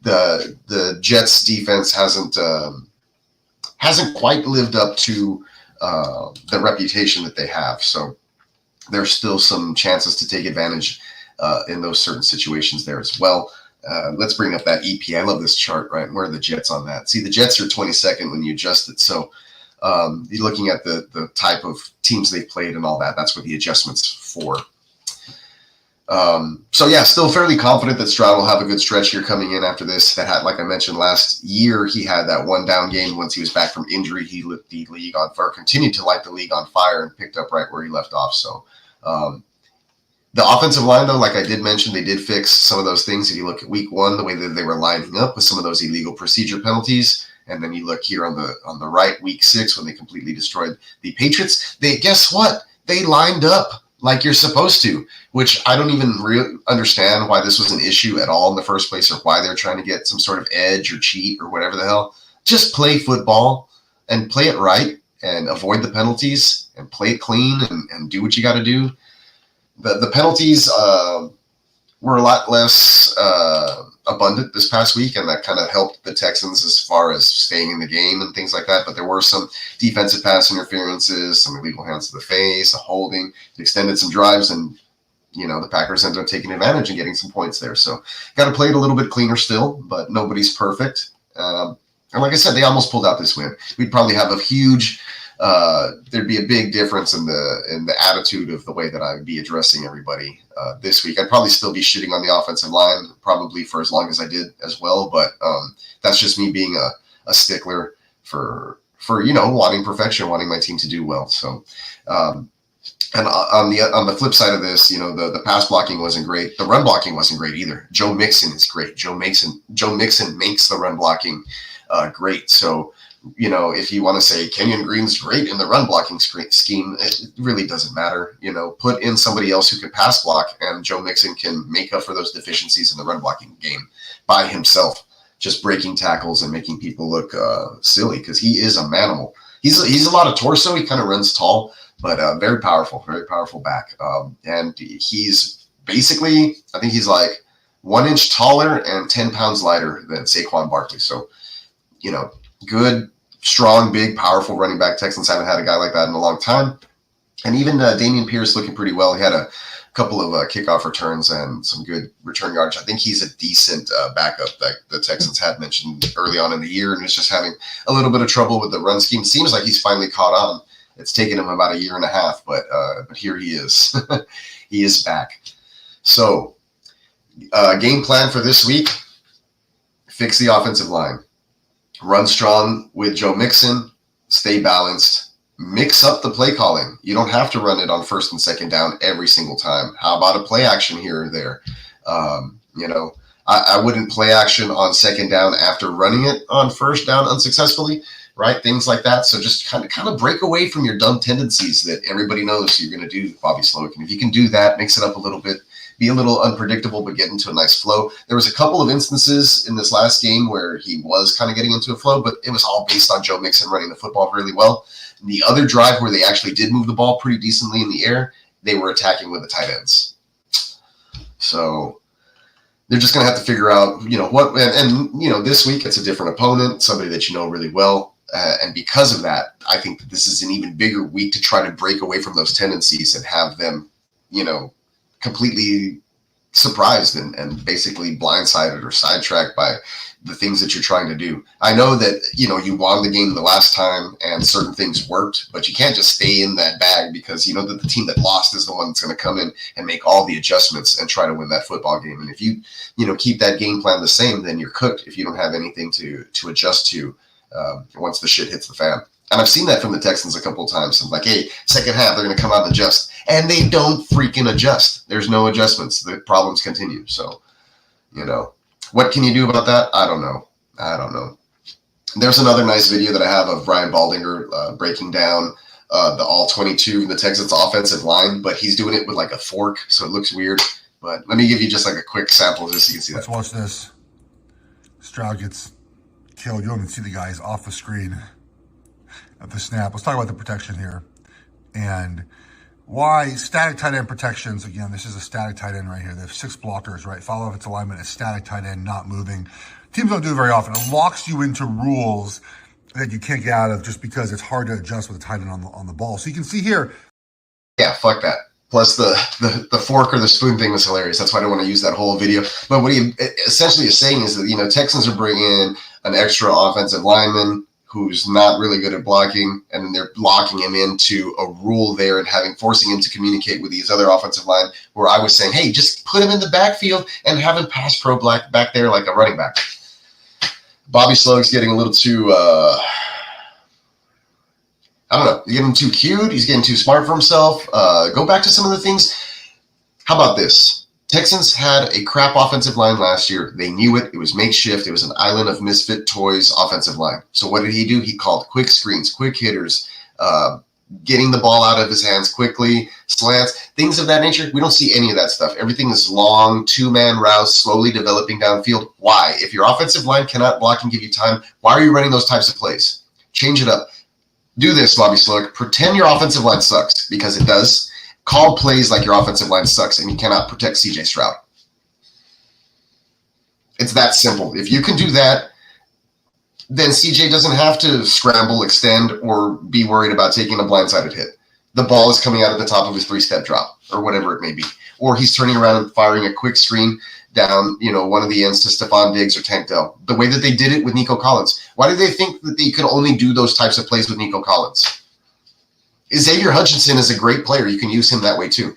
the Jets defense hasn't quite lived up to the reputation that they have. So there's still some chances to take advantage in those certain situations there as well. Let's bring up that EP. I love this chart, right? Where are the Jets on that? See, the Jets are 22nd when you adjust it. So you're looking at the type of teams they've played and all that. That's what the adjustment's for. So yeah, still fairly confident that Stroud will have a good stretch here coming in after this. That had, like I mentioned last year, he had that one down game once he was back from injury. He lit the league on fire, continued to light the league on fire, and picked up right where he left off. So the offensive line, though, like I did mention, they did fix some of those things. If you look at week 1, the way that they were lining up with some of those illegal procedure penalties, and then you look here on the right, week 6, when they completely destroyed the Patriots, guess what? They lined up like you're supposed to, which I don't even really understand why this was an issue at all in the first place, or why they're trying to get some sort of edge or cheat or whatever the hell. Just play football and play it right and avoid the penalties and play it clean and do what you got to do. The penalties were a lot less abundant this past week, and that kind of helped the Texans as far as staying in the game and things like that. But there were some defensive pass interferences, some illegal hands to the face, a holding, extended some drives, and the Packers ended up taking advantage and getting some points there. So got to play it a little bit cleaner still, but nobody's perfect. And like I said, they almost pulled out this win. We'd probably have a huge there'd be a big difference in the attitude of the way that I would be addressing everybody this week. I'd probably still be shitting on the offensive line, probably for as long as I did as well. But that's just me being a stickler for wanting perfection, wanting my team to do well. So, and on the flip side of this, the pass blocking wasn't great. The run blocking wasn't great either. Joe Mixon is great. Joe Mixon makes the run blocking great. So, if you want to say Kenyon Green's great in the run blocking scheme, it really doesn't matter. Put in somebody else who can pass block, and Joe Mixon can make up for those deficiencies in the run blocking game by himself, just breaking tackles and making people look silly, because he is a manimal. He's a lot of torso. He kind of runs tall, but very powerful back. And he's basically, I think he's like 1 inch taller and 10 pounds lighter than Saquon Barkley. So, good, strong, big, powerful running back. Texans haven't had a guy like that in a long time. And even Dameon Pierce looking pretty well. He had a couple of kickoff returns and some good return yards. I think he's a decent backup that the Texans had mentioned early on in the year, and was just having a little bit of trouble with the run scheme. Seems like he's finally caught on. It's taken him about 1.5 years, but here he is. He is back. So game plan for this week, fix the offensive line. Run strong with Joe Mixon, stay balanced, mix up the play calling. You don't have to run it on 1st and 2nd down every single time. How about a play action here or there? I wouldn't play action on 2nd down after running it on 1st down unsuccessfully, right? Things like that. So just kind of break away from your dumb tendencies that everybody knows you're going to do, Bobby Slowick. And if you can do that, mix it up a little bit, be a little unpredictable, but get into a nice flow. There was a couple of instances in this last game where he was kind of getting into a flow, but it was all based on Joe Mixon running the football really well. And the other drive where they actually did move the ball pretty decently in the air, they were attacking with the tight ends. So they're just going to have to figure out, what, and this week it's a different opponent, somebody that you know really well. And because of that, I think that this is an even bigger week to try to break away from those tendencies and have them, completely surprised and basically blindsided or sidetracked by the things that you're trying to do. I know that, you won the game the last time and certain things worked, but you can't just stay in that bag because you know that the team that lost is the one that's going to come in and make all the adjustments and try to win that football game. And if you, keep that game plan the same, then you're cooked if you don't have anything to adjust to once the shit hits the fan. And I've seen that from the Texans a couple of times. I'm like, hey, second half, they're going to come out and adjust. And they don't freaking adjust. There's no adjustments. The problems continue. So, what can you do about that? I don't know. There's another nice video that I have of Brian Baldinger breaking down the all 22 in the Texans offensive line, but he's doing it with like a fork, so it looks weird. But let me give you just like a quick sample just so you can see that. Let's watch this. Stroud gets killed. You don't even see the guys off the screen at the snap. Let's talk about the protection here and why static tight end protections. Again, this is a static tight end right here. They have 6 blockers, right? Follow up its alignment is static tight end, not moving. Teams don't do it very often. It locks you into rules that you can't get out of just because it's hard to adjust with a tight end on the ball. So you can see here. Yeah, fuck that. Plus the fork or the spoon thing was hilarious. That's why I don't want to use that whole video. But what he essentially is saying is that, Texans are bringing in an extra offensive lineman who's not really good at blocking, and then they're locking him into a rule there and forcing him to communicate with these other offensive line, where I was saying, hey, just put him in the backfield and have him pass pro back there like a running back. Bobby Slug's getting a little too, I don't know, he's getting too cute, he's getting too smart for himself. Go back to some of the things. How about this? Texans had a crap offensive line last year. They knew it. It was makeshift. It was an island of misfit toys offensive line. So what did he do? He called quick screens, quick hitters, getting the ball out of his hands quickly, slants, things of that nature. We don't see any of that stuff. Everything is long, 2-man routes, slowly developing downfield. Why? If your offensive line cannot block and give you time, why are you running those types of plays? Change it up. Do this, Bobby Slug. Pretend your offensive line sucks, because it does. Call plays like your offensive line sucks and you cannot protect CJ Stroud. It's that simple. If you can do that, then CJ doesn't have to scramble, extend, or be worried about taking a blindsided hit. The ball is coming out at the top of his 3-step drop, or whatever it may be. Or he's turning around and firing a quick screen down, one of the ends to Stephon Diggs or Tank Dell. The way that they did it with Nico Collins. Why did they think that they could only do those types of plays with Nico Collins? Xavier Hutchinson is a great player. You can use him that way too.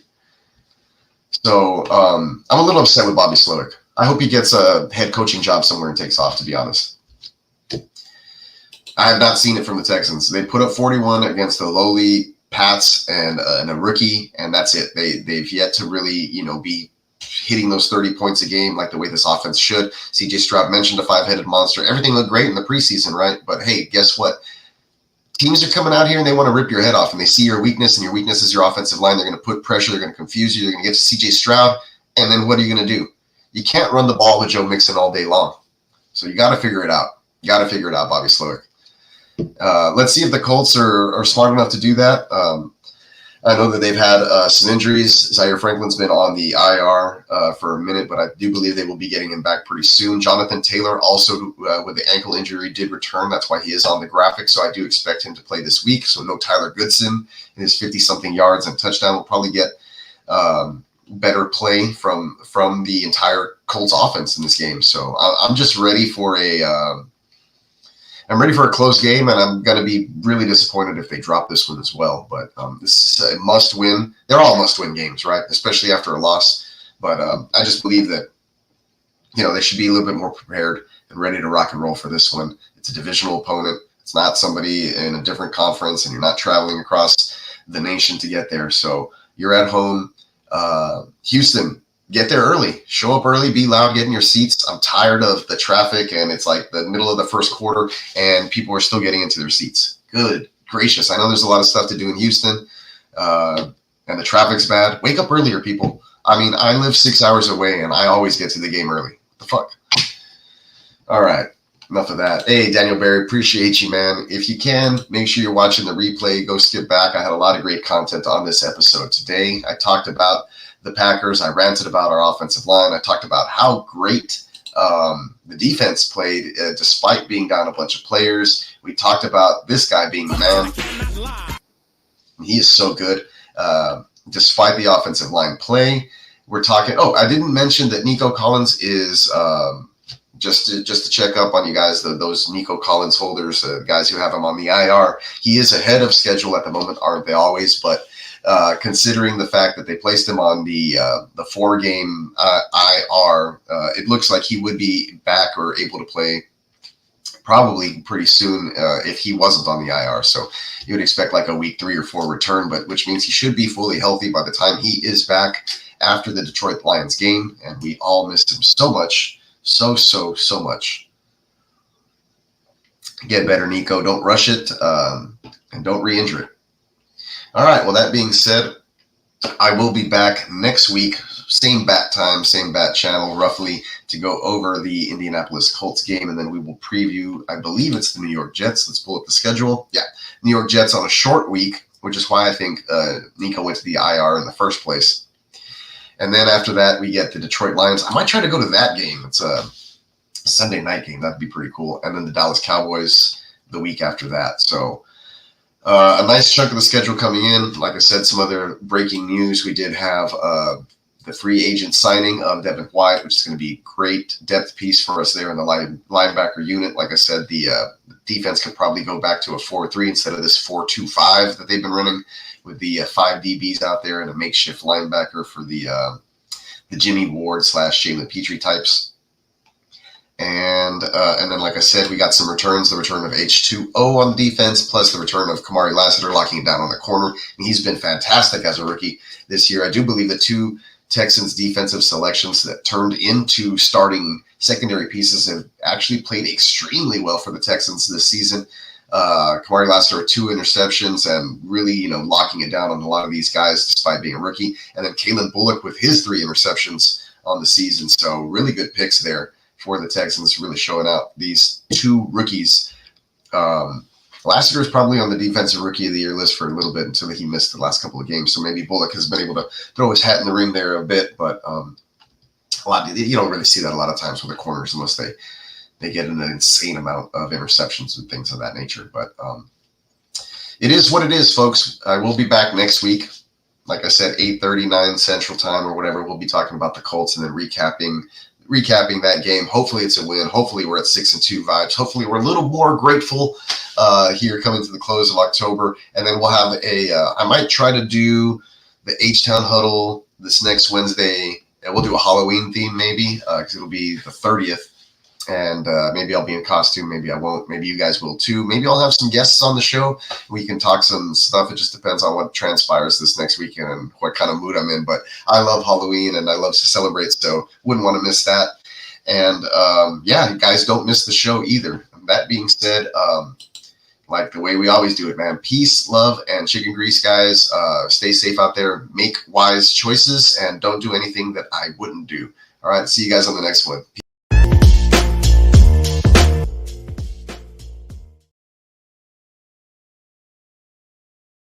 So I'm a little upset with Bobby Slowick. I hope he gets a head coaching job somewhere and takes off, to be honest. I have not seen it from the Texans. They put up 41 against the lowly Pats and a rookie, and that's it. They've yet to really, be hitting those 30 points a game like the way this offense should. CJ Stroud mentioned a 5-headed monster. Everything looked great in the preseason, right? But hey, guess what? Teams are coming out here and they want to rip your head off, and they see your weakness, and your weakness is your offensive line. They're going to put pressure. They're going to confuse you. They're going to get to CJ Stroud, and then what are you going to do? You can't run the ball with Joe Mixon all day long. So you got to figure it out. You got to figure it out, Bobby Slowick. Let's see if the Colts are smart enough to do that. I know that they've had some injuries. Zaire Franklin's been on the IR for a minute, but I do believe they will be getting him back pretty soon. Jonathan Taylor, also with the ankle injury, did return. That's why he is on the graphic, so I do expect him to play this week. So no Tyler Goodson. His 50-something yards and touchdown will probably get better play from the entire Colts offense in this game. So I'm just ready for I'm ready for a close game, and I'm going to be really disappointed if they drop this one as well. But this is a must-win. They're all must-win games, right? Especially after a loss. But I just believe that, they should be a little bit more prepared and ready to rock and roll for this one. It's a divisional opponent. It's not somebody in a different conference, and you're not traveling across the nation to get there. So you're at home. Houston, get there early. Show up early, be loud, get in your seats. I'm tired of the traffic, and it's like the middle of the first quarter, and people are still getting into their seats. Good gracious. I know there's a lot of stuff to do in Houston, and the traffic's bad. Wake up earlier, people. I mean, I live 6 hours away, and I always get to the game early. What the fuck? All right. Enough of that. Hey, Daniel Barry, appreciate you, man. If you can, make sure you're watching the replay. Go skip back. I had a lot of great content on this episode today. I talked about the Packers. I ranted about our offensive line. I talked about how great the defense played despite being down a bunch of players. We talked about this guy being the man. He is so good despite the offensive line play. We're talking. Oh, I didn't mention that Nico Collins is just to check up on you guys. Those Nico Collins holders, guys who have him on the IR. He is ahead of schedule at the moment, aren't they always? But considering the fact that they placed him on the 4-game IR, it looks like he would be back or able to play probably pretty soon if he wasn't on the IR. So you would expect like a week 3 or 4 return, but which means he should be fully healthy by the time he is back after the Detroit Lions game. And we all missed him so much, so much. Get better, Nico. Don't rush it and don't re-injure it. All right. Well, that being said, I will be back next week, same bat time, same bat channel, roughly, to go over the Indianapolis Colts game, and then we will preview, I believe it's the New York Jets. Let's pull up the schedule. Yeah, New York Jets on a short week, which is why I think Nico went to the IR in the first place. And then after that, we get the Detroit Lions. I might try to go to that game. It's a Sunday night game. That'd be pretty cool. And then the Dallas Cowboys the week after that. So a nice chunk of the schedule coming in. Like I said, some other breaking news. We did have the free agent signing of Devin White, which is going to be a great depth piece for us there in the linebacker unit. Like I said, the defense could probably go back to a 4-3 instead of this 4-2-5 that they've been running, with the 5 DBs out there and a makeshift linebacker for the Jimmy Ward / Jalen Petrie types. And then, like I said, we got some returns, the return of H2O on the defense, plus the return of Kamari Lassiter locking it down on the corner. And he's been fantastic as a rookie this year. I do believe the 2 Texans defensive selections that turned into starting secondary pieces have actually played extremely well for the Texans this season. Kamari Lassiter, 2 interceptions and really, locking it down on a lot of these guys despite being a rookie. And then Kalen Bullock with his 3 interceptions on the season. So really good picks there for the Texans, really showing out these 2 rookies. Lassiter is probably on the defensive rookie of the year list for a little bit until he missed the last couple of games. So maybe Bullock has been able to throw his hat in the ring there a bit, but you don't really see that a lot of times with the corners unless they get an insane amount of interceptions and things of that nature. But it is what it is, folks. I will be back next week. Like I said, 8:39 Central Time or whatever. We'll be talking about the Colts and then recapping that game. Hopefully it's a win. Hopefully we're at 6-2 vibes. Hopefully we're a little more grateful here coming to the close of October. And then we'll have I might try to do the H-Town Huddle this next Wednesday. And we'll do a Halloween theme maybe because it'll be the 30th. And maybe I'll be in costume. Maybe I won't. Maybe you guys will too. Maybe I'll have some guests on the show. We can talk some stuff. It just depends on what transpires this next weekend and what kind of mood I'm in. But I love Halloween and I love to celebrate, so wouldn't want to miss that. And guys, don't miss the show either. That being said, like the way we always do it, man. Peace, love, and chicken grease, guys. Stay safe out there. Make wise choices and don't do anything that I wouldn't do. All right. See you guys on the next one.